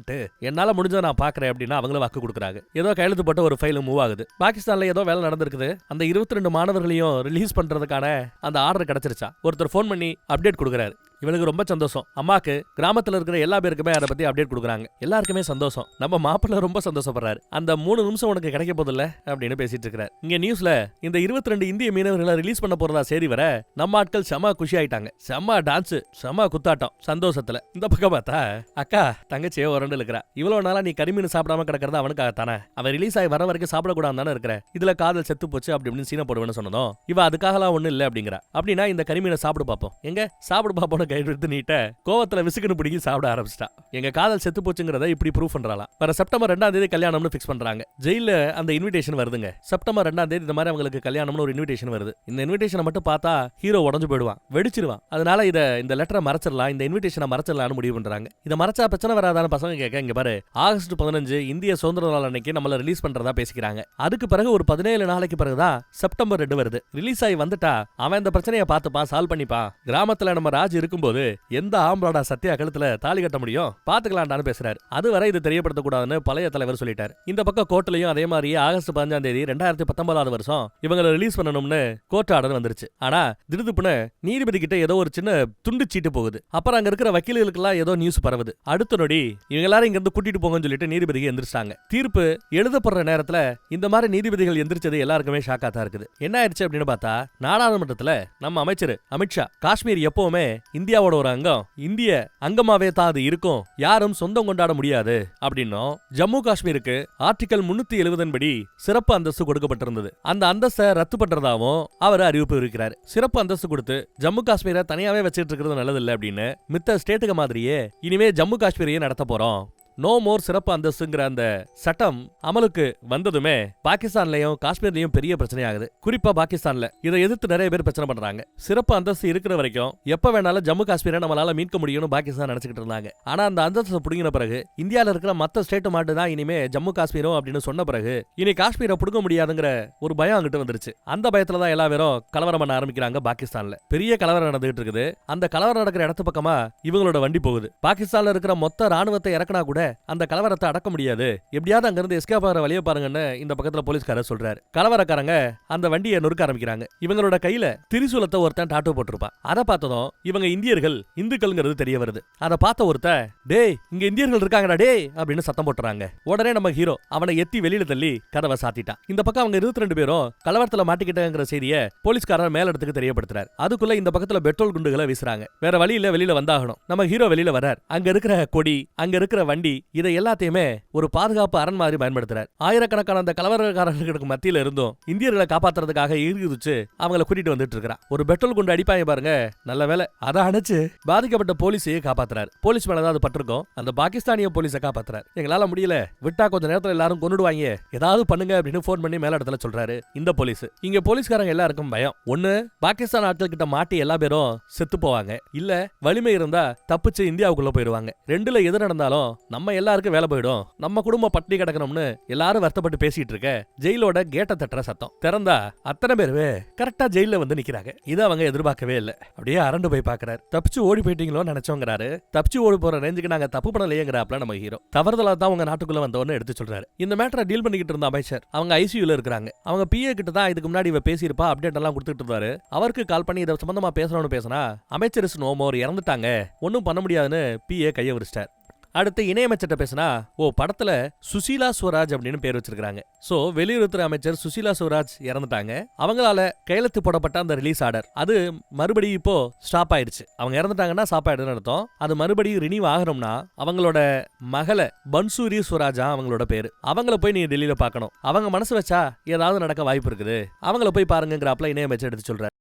[SPEAKER 1] என்னால முடிஞ்சதை நான் பாக்குறேன் அப்படின்னா அவங்கள வாக்கு கொடுக்குறாங்க. ஏதோ கையெழுத்து போட்ட ஒரு ஃபைல் மூவ் ஆகுது. பாகிஸ்தான்ல ஏதோ வேலை நடந்திருக்குது. அந்த 22 மாணவர்களையும் ரிலீஸ் பண்றதுக்கான அந்த ஆர்டர் கிடைச்சிருச்சா. ஒருத்தர் போன் பண்ணி அப்டேட் கொடுக்குறாரு. இவனுக்கு ரொம்ப சந்தோஷம். அம்மாக்கு கிராமத்துல இருக்கிற எல்லா பேருக்குமே அதை பத்தி அப்டேட் கொடுக்குறாங்க. எல்லாருக்குமே சந்தோஷம். நம்ம மாப்பிள்ள ரொம்ப சந்தோஷப்படுறாரு. அந்த 3 நிமிஷம் உனக்கு கிடைக்க போதில்ல அப்படின்னு பேசிட்டு இருக்காரு. இங்க நியூஸ்ல இந்த 22 இந்திய மீனவர்களை ரிலீஸ் பண்ண போறதா சரி வர நம்ம ஆட்கள் செம குஷி ஆயிட்டாங்க. செம டான்ஸ், செம குத்தாட்டம் சந்தோஷத்துல. இந்த பக்கம் பார்த்தா அக்கா தங்கச்சியே உரண்டு இருக்கிறா. இவ்வளவு நாளா நீ கரிமீன் சாப்பிடாம கிடக்கிறதா அவனுக்காக தானே, அவன் ரிலீஸ் ஆகி வர வரைக்கும் சாப்பிடக்கூடாது தானே இருக்கிற, இதுல காதல் செத்து போச்சு அப்படின்னு சீன போடுவேன்னு சொன்னதும் இவ அதுக்காகலாம் ஒண்ணு இல்ல அப்படிங்கிறா. அப்படின்னா இந்த கரிமீனை சாப்பிடு பாப்போம், எங்க சாப்பிடு பாப்போம் கையில் எடுத்து நீட்ட கோவத்துல விசுக்குன்னு பிடிக்கி சாப்பிட ஆரம்பிச்சிட்டா. எங்க காதல் செத்து போச்சுங்கிறத இப்படி ப்ரூவ் பண்றாளாம். வர செப்டம்பர் 2ஆம் தேதி கல்யாணம்னு ஃபிக்ஸ் பண்றாங்க. ஜெயில அந்த இன்விடேஷன் வருதுங்க. செப்டம்பர் 2ஆம் தேதி இந்த மாதிரி அவங்களுக்கு கல்யாணம்னு ஒரு இன்விடேஷன் வருது. இந்த இன்விடேஷனை மட்டும் பார்த்தா ஹீரோ உடஞ்சு போயிடுவான், வெடிச்சிருவான். அதனால இந்த லெட்டரை மறைச்சிடலாம், இந்த இன்விடேஷனை மறைச்சிடலாம்னு முடிவு பண்றாங்க. இதை மறைச்சா பிரச்சனை வராதான்னு பசங்க கேட்க, இங்க பாரு ஆகஸ்ட் 15 இந்திய சுதந்திர நாள் அன்னைக்கு நம்மள ரிலீஸ் பண்றதா பேசிக்கிறாங்க. அதுக்கு பிறகு ஒரு 17 நாளைக்கு பிறகுதான் செப்டம்பர் 2 வருது. ரிலீஸ் ஆகி வந்துட்டா அவன் இந்த பிரச்சனையை பார்த்துப்பான், சால்வ் பண்ணிப்பான். கிராமத்துல நம்ம ராஜ் இருக்கும்போது எந்த ஆம்பளோட சத்தியா கழுத்துல தாலி கட்ட முடியும், பாத்துக்கலாம்டான்னு பேசுறாரு. அதுவரை இது தெரியப்படுத்தக்கூடாதுன்னு பழைய தலைவர் சொல்லிட்டார். இந்த பக்கம் கோர்ட்லயும் அதே மாதிரி ஆகஸ்ட் 15ஆம் தேதி 2019 வருஷம் இவங்களை ரிலீஸ் பண்ணணும்னு கோர்ட் ஆர்டர் வந்துருச்சு. ஆனா திடுதுப்புன்னு நீதிபதி கிட்ட ஏதோ ஒரு சின்ன துண்டு சீட்டு போகுது. அப்புறம் அங்க இருக்கிற வக்கீல்களுக்கெல்லாம் ஏதோ நியூஸ் பரவுது. அடுத்த நொடி இவங்க எல்லாரும் இங்க இருந்து கூட்டிட்டு போங்கன்னு சொல்லிட்டு நீதிபதிகள் எந்திரிச்சாங்க. தீர்ப்பு எழுதப்படுற நேரத்துல இந்த மாதிரி நீதிபதிகள் எந்திரிச்சது எல்லாருக்குமே ஷாக்கா தான் இருக்குது. என்ன ஆயிடுச்சு அப்படின்னு பார்த்தா, நாடாளுமன்றத்துல நம்ம அமைச்சர் அமித்ஷா காஷ்மீர் எப்பவுமே இந்தியாவோட ஒரு அங்கம், இந்திய அங்கமாவே தான் அது இருக்கும், யாரும் சொந்தம் கொண்டாட முடியாது அப்படின்னும், ஜம்மு காஷ்மீருக்கு ஆர்டிகல் 370 படி சிறப்பு அந்தஸ்து கொடுக்கப்பட்டிருந்தது, அந்த அந்தஸ்தை ரத்து பண்றதாவும் அவர் அறிவிப்பு இருக்கிறார். சிறப்பு அந்தஸ்து கொடுத்து ஜம்மு காஷ்மீரை தனியாவே வச்சிட்டு இருக்கிறது நல்லதில்லை அப்படின்னு மித்த ஸ்டேட்டுக்கு மாதிரியே இனிமே ஜம்மு காஷ்மீரையே நடத்த போறோம், நோ மோர் சிறப்பு அந்தஸ்துங்கிற அந்த சட்டம் அமலுக்கு வந்ததுமே பாகிஸ்தான்லயும் காஷ்மீர்லயும் பெரிய பிரச்சனை ஆகுது. குறிப்பா பாகிஸ்தான்ல இதை எதிர்த்து நிறைய பேர் பிரச்சனை பண்றாங்க. சிறப்பு அந்தஸ்து இருக்கிற வரைக்கும் எப்ப வேணாலும் ஜம்மு காஷ்மீரை நம்மளால மீட்க முடியும்னு பாகிஸ்தான் நினைச்சுக்கிட்டு இருந்தாங்க. ஆனா அந்த அந்தஸ்து புடுங்கின பிறகு இந்தியால இருக்கிற மத்த ஸ்டேட் மட்டும் தான் இனிமே ஜம்மு காஷ்மீரும் அப்படின்னு சொன்ன பிறகு இனி காஷ்மீரை புடுங்க முடியாதுங்கிற ஒரு பயம் அங்கிட்டு வந்துருச்சு. அந்த பயத்துல தான் எல்லா பேரும் கலவரம் பண்ண ஆரம்பிக்கிறாங்க. பாகிஸ்தான்ல பெரிய கலவரம் நடந்துகிட்டு இருக்குது. அந்த கலவரம் நடக்கிற இடத்து பக்கமா இவங்களோட வண்டி போகுது. பாகிஸ்தான்ல இருக்கிற மொத்த ராணுவத்தை இறக்குனா கூட அந்த கலவரத்தை அடக்க முடியாது, எப்படியாவது அங்க இருந்து எஸ்கேப் ஆகிற வழியை பாருங்கன்னு இந்த பக்கத்துல போலீஸ்காரர் சொல்றாரு. கலவரக்காரங்க அந்த வண்டியை நொறுக்க ஆரம்பிக்கிறாங்க. இவங்களோட கையில திரிசூலத்தை ஒருத்தன் டாட்டூ போட்டிருப்பான். அதை பார்த்ததும் இவங்க இந்தியர்கள் இந்துக்கள்ங்கிறது தெரிய வருது. அதை பார்த்த ஒருத்தன், டேய் இங்க இந்தியர்கள் இருக்காங்கடா டேய் அப்படின்னு சத்தம் போட்டுறாங்க. உடனே நம்ம ஹீரோ அவனை எத்தி வெளியில தள்ளி கதவை சாத்திட்டான். இந்த பக்கம் அவங்க 22 பேரும் கலவரத்துல மாட்டிக்கிட்டாங்கிற செய்தியை போலீஸ்காரர் மேலிடத்துக்கு தெரியப்படுத்துறாரு. அதுக்குள்ள இந்த பக்கத்துல பெட்ரோல் குண்டுகளை வீசுறாங்க. வேற வழியில வெளியில வந்தாகணும். நம்ம ஹீரோ வெளியில வர்றார். அங்க இருக்கிற கொடி, அங்க இருக்கிற வண்டி, இதை எல்லாத்தையுமே ஒரு பாதுகாப்பு அரண் மாதிரி பயன்படுத்துறார். ஆயிரக்கணக்கான அந்த கலவரக்காரர்களுக்கு மத்தியில இருந்தும் இந்தியர்களை காப்பாத்துறதுக்காக ஈர்க்குதிச்சு அவங்களை கூட்டிட்டு வந்துட்டு இருக்கிறார். ஒரு பெட்ரோல் குண்டு அடிப்பாங்க பாருங்க, நல்ல வேலை அதை அணைச்சு பாதிக்கப்பட்ட போலீஸையே காப்பாத்துறாரு. போலீஸ் மேல ஏதாவது பட்டிருக்கோம், அந்த பாகிஸ்தானிய போலீஸை காப்பாத்துறாரு. எங்களால முடியல, விட்டா கொஞ்ச நேரத்துல எல்லாரும் கொண்டுடுவாங்க, ஏதாவது பண்ணுங்க அப்படின்னு போன் பண்ணி மேல இடத்துல சொல்றாரு இந்த போலீஸ். இங்க போலீஸ்காரங்க எல்லாருக்கும் பயம். ஒண்ணு, பாகிஸ்தான் ஆட்கள் கிட்ட மாட்டி எல்லா பேரும் செத்து போவாங்க, இல்ல வலிமை இருந்தா தப்பிச்சு இந்தியாவுக்குள்ள போயிடுவாங்க. ரெண்டுல எது நடந்தாலும் நம்ம எல்லாருக்கும் வேலை போயிடும், நம்ம குடும்பம் பட்டினி கிடக்கணும்னு எல்லாரும் வருத்தப்பட்டு பேசிட்டு இருக்க ஜெயிலோட கேட்ட தட்டுற சத்தம் திறந்தா அத்தனை பேருவே கரெக்டா ஜெயில வந்து நிக்கிறாங்க. இதை அவங்க எதிர்பார்க்கவே இல்ல. அப்படியே அரண்டு போய் பாக்குறாரு. தப்பிச்சு ஓடி போயிட்டீங்களோ நினைச்சோங்கிறாரு. தப்பிச்சு ஓடி போற ரேஞ்சுக்கு நாங்க தப்பு பண்ணலையேங்கிறாப்ல நம்ம ஹீரோ. தவறுதலா தான் உங்க நாட்டுக்குள்ள வந்தவன்னு எடுத்து சொல்றாரு. இந்த மேட்டரை டீல் பண்ணிக்கிட்டு இருந்த அமைச்சர் அவங்க ஐசியூல இருக்காங்க. அவங்க பிஏ கிட்ட தான் இதுக்கு முன்னாடி இவ பேசியிருப்பா, அப்டேட் எல்லாம் கொடுத்துட்டு இருந்தாரு. அவருக்கு கால் பண்ணி இதை சம்பந்தமா பேசணும்னு பேசினா அமைச்சர் நோ மோர், இறந்துட்டாங்க, ஒன்னும் பண்ண முடியாதுன்னு பிஏ கைய விரிச்சிட்டார். அடுத்து இணையமைச்சர்கிட்ட பேசினா, படத்துல சுசீலா ஸ்வராஜ் அப்படின்னு பேர் வச்சிருக்காங்க. சோ வெளியுறவுத்துறை அமைச்சர் சுசீலா ஸ்வராஜ் இறந்துட்டாங்க. அவங்களால கையெழுத்து போடப்பட்ட அந்த ரிலீஸ் ஆர்டர் அது மறுபடியும் இப்போ ஸ்டாப் ஆயிடுச்சு. அவங்க இறந்துட்டாங்கன்னா ஸ்டாப் ஆயிடுதுன்னு அர்த்தம். அது மறுபடியும் ரினியூ ஆகணும்னா அவங்களோட மகளை பன்சூரி ஸ்வராஜா அவங்களோட பேரு, அவங்கள போய் நீங்க டெல்லியில பார்க்கணும். அவங்க மனசு வச்சா ஏதாவது நடக்க வாய்ப்பு இருக்குது, அவங்கள போய் பாருங்கிறாப்ல இணையமைச்சர் எடுத்து சொல்றாரு.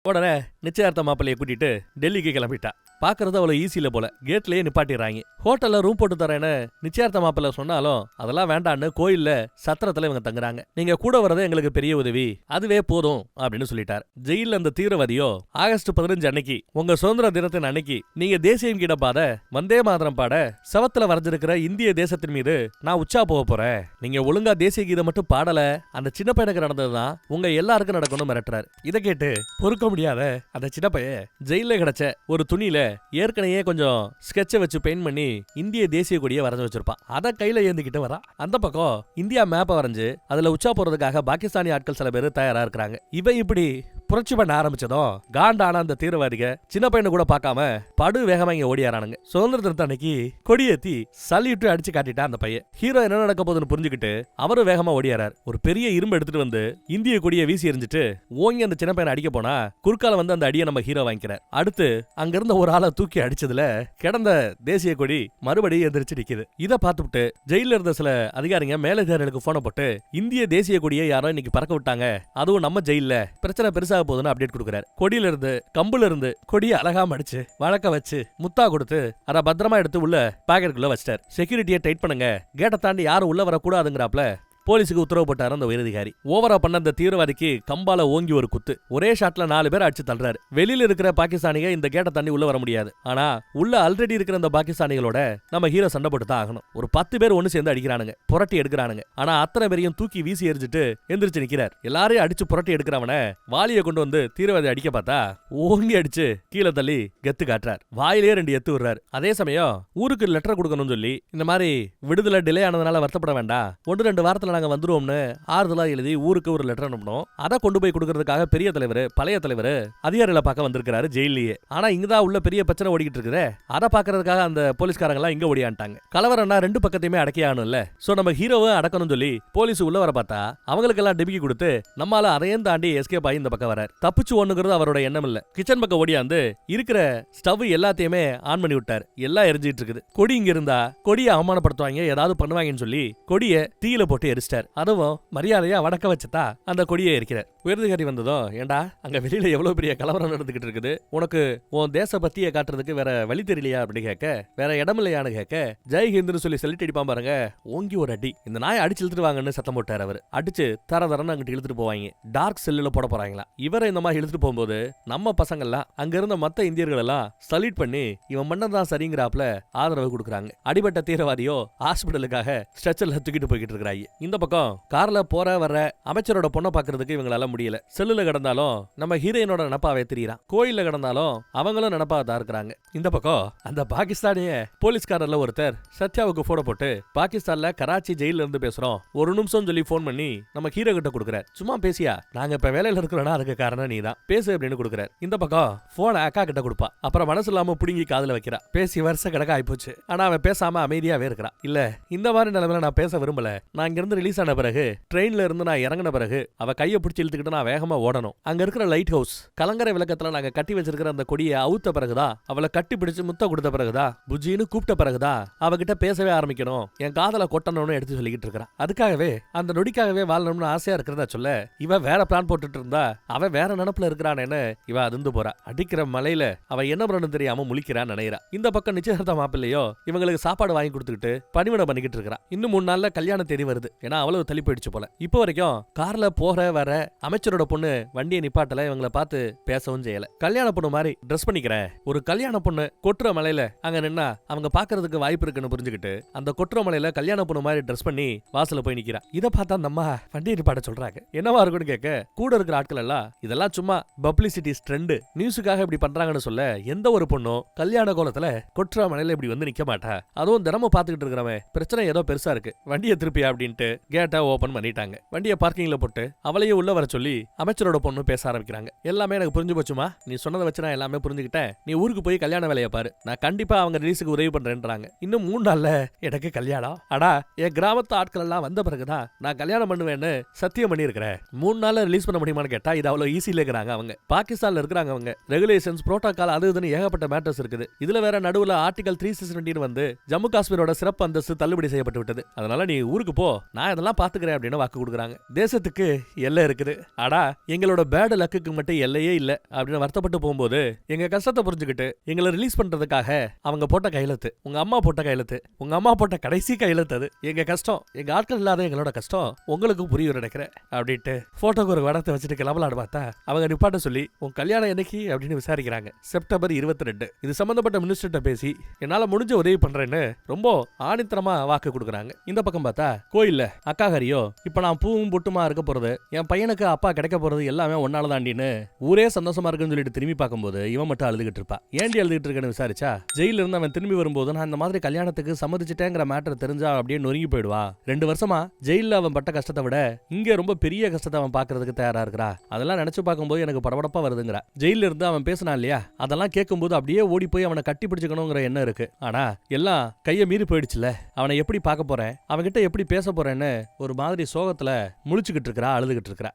[SPEAKER 1] உடனே நிச்சயார்த்த மாப்பிள்ளையை கூட்டிட்டு டெல்லிக்கு கிளம்பிட்டா. பாக்குறது அவ்வளவு ஈஸியில போல, கேட்லயே நிப்பாட்டிடுறாங்க. ஹோட்டல்ல ரூம் போட்டு தரேன்னு நிச்சயார்த்த மாப்பிள்ளை சொன்னாலும் அதெல்லாம் வேண்டான்னு கோயில்ல சத்திரத்துல இவங்க தங்குறாங்க. நீங்க கூட வரது எங்களுக்கு பெரிய உதவி, அதுவே போதும் அப்படின்னு சொல்லிட்டார். ஜெயில அந்த தீவிரவாதியோ ஆகஸ்ட் 15 அன்னைக்கு, உங்க சுதந்திர தினத்தின் அன்னைக்கு நீங்க தேசியம் கிட பாட வந்தே மாதரம் பாட செவத்துல வரைஞ்சிருக்கிற இந்திய தேசத்தின் மீது நான் உச்சா போக போறேன், நீங்க ஒழுங்கா தேசிய கீதம் மட்டும் பாடல, அந்த சின்ன பையனுக்கு நடந்ததுதான் உங்க எல்லாருக்கும் நடக்கணும் மிரட்டுறாரு. இதை கேட்டு பொறுக்க முடியாத அந்த சின்ன பையன் ஜெயில கிடைச்ச ஒரு துணியில ஏற்கனவே கொஞ்சம் ஸ்கெட்சை வச்சு பெயிண்ட் பண்ணி இந்திய தேசிய கொடியை வரைஞ்சு வச்சிருப்பான். அதை கையில ஏந்திக்கிட்டு வரா. அந்த பக்கம் இந்தியா மேப்பை வரைஞ்சு அதுல உச்சா போறதுக்காக பாகிஸ்தானி ஆட்கள் சில பேர் தயாரா இருக்கிறாங்க. இவ இப்படி புரட்சி பண்ண ஆரம்பிச்சதும் காண்டான அந்த தீவிரவாதிக சின்ன பையனை கூட பார்க்காம படு வேகமா இங்க ஓடியாரானுங்க. சுதந்திர தினத்தை அன்னைக்கு கொடியேத்தி சல்யூட் அடிச்சு காட்டிட்டா அந்த பையன். ஹீரோ என்ன நடக்க போகுதுன்னு புரிஞ்சுக்கிட்டு அவரும் வேகமா ஓடியாரார். ஒரு பெரிய இரும்பு எடுத்துட்டு வந்து இந்திய கொடியை வீசி எரிஞ்சிட்டு ஓங்கி அந்த சின்ன பையனை அடிக்க போனா குறுக்கால வந்து அந்த அடியை நம்ம ஹீரோ வாங்கிக்கிறார். அடுத்து அங்க இருந்த ஒரு ஆளை தூக்கி அடிச்சதுல கிடந்த தேசிய கொடி மறுபடியும் எந்திரிச்சு நிக்குது. இதை பார்த்துட்டு ஜெயில இருந்த சில அதிகாரிங்க மேலதிகாரிகளுக்கு போன போட்டு இந்திய தேசிய கொடியை யாரோ இன்னைக்கு பறக்க விட்டாங்க, அதுவும் நம்ம ஜெயில பிரச்சனை பெருசா ஆக போகுதுன்னு அப்டேட் கொடுக்குறாரு. கொடியில இருந்து கம்புல இருந்து கொடியை அழகா மடிச்சு வழக்க வச்சு முத்தா கொடுத்து அதை பத்திரமா எடுத்து உள்ள பாக்கெட்டுக்குள்ள வச்சிட்டார். செக்யூரிட்டியை டைட் பண்ணுங்க, கேட்டை தாண்டி யாரும் உள்ள வரக்கூடாதுங்கிறாப்ல போலீஸுக்கு உத்தரவு போட்டாரு அந்த உயரதிகாரி. ஓவரா பண்ண அந்த தீவிரவாதிக்கு கம்பால ஓங்கி ஒரு குத்து. ஒரே ஷாட்ல 4 பேர் அடிச்சு தள்ளுறாரு. வெளியில இருக்கிற பாகிஸ்தானிக இந்த கேட்ட தண்ணி உள்ள வர முடியாது. ஆனா உள்ள ஆல்ரெடி இருக்கிற அந்த பாகிஸ்தானிகளோட நம்ம ஹீரோ சண்டை போட்டு தான் ஆகணும். ஒரு 10 பேர் ஒண்ணு சேர்ந்து அடிக்கிறானுங்க, புரட்டி எடுக்கிறானுங்க. ஆனா அத்தனை பேரையும் தூக்கி வீசி எரிஞ்சிட்டு எந்திரிச்சு நிக்கிறார். எல்லாரையும் அடிச்சு புரட்டி எடுக்கிறவன வாலியை கொண்டு வந்து தீவிரவாதி அடிக்க பார்த்தா ஓங்கி அடிச்சு கீழே தள்ளி கெத்து காட்டுறார். வாயிலே 2 எத்து விடுறாரு. அதே சமயம் ஊருக்கு லெட்டர் கொடுக்கணும்னு சொல்லி இந்த மாதிரி விடுதலை டிலே ஆனதுனால வருத்தப்பட வேண்டாம், 1-2 வாரத்துல நாங்க வந்துருவோம்னு ஆறுதலா எழுதி ஊருக்கு ஒரு லெட்டர் அனுப்பணும். அதை கொண்டு போய் கொடுக்கறதுக்காக பெரிய தலைவர் பழைய தலைவர் அதிகாரிகளை பார்க்க வந்திருக்காரு ஜெயிலேயே. ஆனா இங்கதான் உள்ள பெரிய பிரச்சனை ஓடிக்கிட்டு இருக்குது. அதை பாக்குறதுக்காக அந்த போலீஸ்காரங்க எல்லாம் இங்க ஓடியாண்டாங்க. கலவரம்னா 2 பக்கத்தையுமே அடக்கியானும்ல. சோ நம்ம ஹீரோவை அடக்கணும்னு சொல்லி போலீஸ் உள்ள வர பார்த்தா அவங்களுக்கு எல்லாம் டிபிக்கி கொடுத்து நம்மால அதையும் தாண்டி எஸ்கேப் ஆகி இந்த பக்கம் வரார். தப்பிச்சு ஒண்ணுங்கிறது அவரோட எண்ணம் இல்ல. கிச்சன் பக்கம் ஓடியாந்து இருக்கிற ஸ்டவ் எல்லாத்தையுமே ஆன் பண்ணி விட்டார். எல்லாம் எரிஞ்சிட்டு இருக்குது. கொடி இங்க இருந்தா கொடியை அவமானப்படுத்துவாங்க, ஏதாவது பண்ணுவாங்கன்னு சொல்லி கொடியை தீயில போட்டு எரிச்சிட்டார். அதுவும் மரியாதையா வடக்க வச்சுட்டா அந்த கொடியை எரிக்கிறார். உயர்திகாரி வந்ததும், ஏண்டா அங்க வெளியில எவ்வளவு பெரிய கலவரம் நடந்துகிட்டு இருக்குது, உனக்கு உன் தேச பத்தியை காட்டுறதுக்கு வேற வழி தெரியலையா அப்படின்னு கேட்க, வேற இடம் இல்லையான்னு கேட்க, ஜெய் ஹிந்துன்னு சொல்லி செலிட் அடிப்பான் பாருங்க, ஓங்கி ஒரு அடி. இந்த நாயை அடிச்சு இழுத்துட்டு வாங்கன்னு சத்தம் போட்டார் அவர். அடிச்சு தரன்னு அங்கிட்டு இழுத்துட்டு போவாங்க. டார்க் செல்லுல போட போறாங்களா. இவரை இந்த மாதிரி இழுத்துட்டு போகும்போது நம்ம பசங்கள்லாம் அங்க இருந்த மத்த இந்தியர்கள் எல்லாம் சல்யூட் பண்ணி இவன் மன்னன் சரிங்கிறாப்ல ஆதரவு கொடுக்குறாங்க. அடிபட்ட தீவிரவாதியோ ஹாஸ்பிட்டலுக்காக ஸ்ட்ரெச்சர்ல தூக்கிட்டு போய்கிட்டு இருக்கிறாங்க. இந்த பக்கம் கார்ல போற வர்ற அமைச்சரோட பொண்ணை பாக்குறதுக்கு இவங்களால முடியல. செல்லுல கிடந்தாலும் நம்ம ஹீரோயினோட நினப்பாவே தெரியறான். கோயில்ல கிடந்தாலும் அவங்களும் நினப்பா தான் இருக்கிறாங்க. இந்த பக்கம் அந்த பாகிஸ்தானிய போலீஸ்காரர்ல ஒருத்தர் சத்யாவுக்கு போட போட்டு பாகிஸ்தான்ல கராச்சி ஜெயில இருந்து பேசுறோம், ஒரு நிமிஷம் சொல்லி போன் பண்ணி நம்ம ஹீரோ கிட்ட கொடுக்குறாரு. சும்மா பேசியா, நாங்க இப்ப வேலையில இருக்கிறோம்னா அதுக்கு காரணம் நீ தான், பேசு அப்படின்னு கொடுக்குறாரு. இந்த பக்கம் போன அக்கா கிட்ட கொடுப்பா. அப்புறம் மனசு இல்லாம புடுங்கி காதுல வைக்கிறா. பேசி வருஷ கிடக்க ஆயிப்போச்சு. ஆனா அவன் பேசாம அமைதியாவே இருக்கிறான். இல்ல இந்த மாதிரி நிலைமையில நான் பேச விரும்பல. நான் இங்க இருந்து ரிலீஸ் ஆன பிறகு ட்ரெயின்ல இருந்து நான் இறங்கின பிறகு அவ கையை பிடிச்சி இழுத்துக்கிட்டு நான் வேகமா ஓடணும். அங்க இருக்கிற லைட் ஹவுஸ் கலங்கரை விளக்கத்துல நாங்க கட்டி வச்சிருக்கிற அந்த கொடியை அவுத்த பிறகுதான், அவளை கட்டி பிடிச்சு முத்த கொடுத்த பிறகுதான், புஜின்னு கூப்பிட்ட பிறகுதான் அவகிட்ட பேசவே ஆரம்பிக்கணும், என் காதல கொட்டணும்னு எடுத்து சொல்லிக்கிட்டு இருக்கிறான். அதுக்காகவே அந்த நொடிக்காகவே வாழணும்னு ஆசையா இருக்கிறதா சொல்ல, இவ வேற பிளான் போட்டுட்டு இருந்தா அவ வேற நினப்புல இருக்கிறான்னு இவ அதிர்ந்து போறா. அடிக்கிற மலையில அவ என்ன பண்ணணும் தெரியாம முழிக்கிறான்னு நினைக்கிறா. இந்த பக்கம் நிச்சயதார்த்த மாப்பிள்ளையோ இவங்களுக்கு சாப்பாடு வாங்கி கொடுத்துக்கிட்டு பணிவிடை பண்ணிக்கிட்டு இருக்கிறா. இன்னும் 3 நாள்ல கல்யாணம் தேதி வருது. ஏன்னா அவ்வளவு தள்ளி போயிடுச்சு போல. இப்போ வரைக்கும் கார்ல போற வர அமைச்சரோட பொண்ணு வண்டியை நிப்பாட்டல, இவங்களை பார்த்து பேசவும் செய்யல. கல்யாண பொண்ணு மாதிரி ட்ரெஸ் பண்ணிக்கிறேன். ஒரு கல்யாண பொண்ணு கொட்டுற மலையில அங்க நின்னா அவங்க பாக்குறதுக்கு வாய்ப்பு இருக்குன்னு புரிஞ்சுக்கிட்டு அந்த கொட்டுற மலையில கல்யாண பொண்ணு மாதிரி ட்ரெஸ் பண்ணி வாசல போய் நிக்கிறா. இதை பார்த்தா அந்த அம்மா வண்டியை நிப்பாட்ட சொல்றாங்க. என்னவா இருக்குன்னு கேட்க, கூட இருக்கிற ஆட்கள் எல்லாம் இதெல்லாம் சும்மா பப்ளிசிட்டி ட்ரெண்ட், நியூஸுக்காக இப்படி பண்றாங்கன்னு சொல்ல, எந்த ஒரு பொண்ணும் கல்யாண கோலத்துல கொட்டுற மலையில இப்படி வந்து நிக்க மாட்டா. அதுவும் தினமும் பாத்துக்கிட்டு இருக்கிறவன் பிரச்சனை ஏதோ பெருசா இருக்கு, வண்டியை திருப்பியா அப்படின்ட்டு கேட்டை ஓபன் பண்ணிட்டாங்க. வண்டியை பார்க்கிங்ல போட்டு அவளையும் உள்ள வர சொல்லி அமைச்சரோட பொண்ணு பேச ஆரம்பிக்கிறாங்க. எல்லாமே எனக்கு புரிஞ்சு போச்சுமா, நீ சொன்னதை வச்சு நான் எல்லாமே புரிஞ்சுக்கிட்டேன். நீ ஊருக்கு போய் கல்யாண வேலையை பாரு, நான் கண்டிப்பா அவங்க ரிலீஸுக்கு உதவி பண்றேன்றாங்க. இன்னும் 3 நாள்ல எனக்கு கல்யாணம். அடா என் கிராமத்து ஆட்கள் எல்லாம் வந்த பிறகுதான் நான் கல்யாணம் பண்ணுவேன்னு சத்தியம் பண்ணி இருக்கிறேன். 3 நாள்ல ரிலீஸ் பண்ண முடியுமான்னு கேட்டா இது அவ்வளவு ஈஸியில இருக்கிறாங்க. அவங்க பாகிஸ்தான்ல இருக்கிறாங்க. அவங்க ரெகுலேஷன்ஸ் புரோட்டோகால் அது இதுன்னு ஏகப்பட்ட மேட்டர்ஸ் இருக்குது. இதுல வேற நடுவுல ஆர்டிகல் 360 வந்து ஜம்மு காஷ்மீரோட சிறப்பு அந்தஸ்து தள்ளுபடி செய்யப்பட்டு விட்டது. அதனால நீ ஊருக்கு போ, நான் இதெல்லாம் பாத்துக்கிறேன் அப்படின்னு வாக்கு கொடுக்குறாங்க. தேசத்துக்கு எல்லை இருக்குது, ஆனா எங்களோட பேட் லக்குக்கு மட்டும் எல்லையே இல்ல அப்படின்னு வருத்தப்பட்டு போகும்போது எங்க கஷ்டத்தை புரிஞ்சுக்கிட்டு எங்களை ரிலீஸ் பண்றதுக்காக அவங்க போட்ட கையெழுத்து, உங்க அம்மா போட்ட கையெழுத்து, உங்க அம்மா போட்ட கடைசி கையெழுத்து, அது எங்க கஷ்டம், எங்க ஆட்கள் இல்லாத எங்களோட கஷ்டம் உங்களுக்கு புரியும் நினைக்கிறேன் அப்படின்ட்டு போட்டோக்கு ஒரு வடத்தை வச்சுட்டு கிளம்பலான்னு பார்த்தா அவங்க நிப்பாட்ட சொல்லி, உன் கல்யாணம் என்னைக்கு அப்படின்னு விசாரிக்கிறாங்க. செப்டம்பர் 22. இது சம்பந்தப்பட்ட மினிஸ்டர்கிட்ட பேசி என்னால முடிஞ்ச உதவி பண்றேன்னு ரொம்ப ஆணித்தரமா வாக்கு கொடுக்குறாங்க. இந்த பக்கம் பார்த்தா கோயில்ல அக்கா ஹரியோ, இப்ப நான் பூவும் பொட்டுமா இருக்க போறது, என் பையனுக்கு அப்பா கிடைக்க போறது எல்லாமே ஒன்னால தாண்டின்னு ஊரே சந்தோஷமா இருக்குன்னு சொல்லிட்டு திரும்பி பார்க்கும்போது இவன் மட்டும் அழுதுகிட்டு இருப்பா. ஏண்டி அழுதுகிட்டு இருக்கேன்னு விசாரிச்சா, ஜெயில இருந்து அவன் திரும்பி வரும்போது நான் இந்த மாதிரி கல்யாணத்துக்கு சம்மதிச்சிட்டேங்கிற மேட்டர் தெரிஞ்சா அப்படியே நொறுங்கி போயிடுவா. 2 வருஷமா ஜெயில அவன் பட்ட கஷ்டத்தை விட இங்க ரொம்ப பெரிய கஷ்டத்தை அவன் பாக்குறதுக்கு தயாரா இருக்கிறா. அதெல்லாம் நினைச்சு பார்க்கும்போது எனக்கு படபடப்பா வருதுங்கிறா. ஜெயில இருந்து அவன் பேசினான் இல்லையா, அதெல்லாம் கேட்கும்போது அப்படியே ஓடி போய் அவனை கட்டி பிடிச்சுக்கணுங்கிற எண்ணம் இருக்கு. ஆனா எல்லாம் கையை மீறி போயிடுச்சுல, அவனை எப்படி பார்க்க போறேன், அவன்கிட்ட எப்படி பேச போறேன்னு ஒரு மாதிரி சோகத்துல முழிச்சுக்கிட்டு இருக்கிறா, அழுதுகிட்டு இருக்கிறா.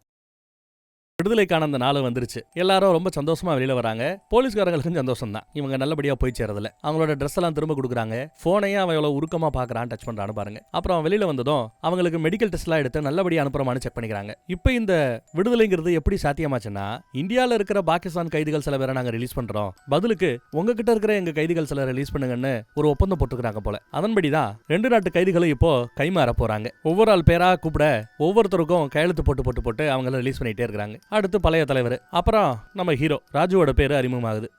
[SPEAKER 1] விடுதலைக்கான அந்த நாள் வந்துருச்சு. எல்லாரும் ரொம்ப சந்தோஷமா வெளியில வராங்க. போலீஸ்காரங்களுக்கும் சந்தோஷம் தான், இவங்க நல்லபடியா போய் சேரதுல. அவங்களோட ட்ரெஸ் எல்லாம் திரும்ப கொடுக்குறாங்க. போனையே அவன் எவ்வளவு உருக்கமா பாக்குறான், டச் பண்றான்னு பாருங்க. அப்புறம் வெளியில வந்ததும் அவங்களுக்கு மெடிக்கல் டெஸ்ட் எல்லாம் எடுத்து நல்லபடியா அனுப்புறமான்னு செக் பண்ணிக்கிறாங்க. இப்ப இந்த விடுதலைங்கிறது எப்படி சாத்தியமாச்சுன்னா, இந்தியால இருக்கிற பாகிஸ்தான் கைதிகள் சில பேரை நாங்க ரிலீஸ் பண்றோம், பதிலுக்கு உங்ககிட்ட இருக்கிற எங்க கைதிகள் சில ரிலீஸ் பண்ணுங்கன்னு ஒரு ஒப்பந்தம் போட்டுக்கிறாங்க போல. அதன்படிதான் 2 நாட்டு கைதிகளும் இப்போ கைமாற போறாங்க. ஒவ்வொரு ஆள் பேரா கூப்பிட ஒவ்வொருத்தருக்கும் கையெழுத்து போட்டு போட்டு போட்டு அவங்கள ரிலீஸ் பண்ணிட்டே இருக்காங்க. அடுத்து பழைய தலைவர். அப்புறம் நம்ம ஹீரோ ராஜுவோட பேரு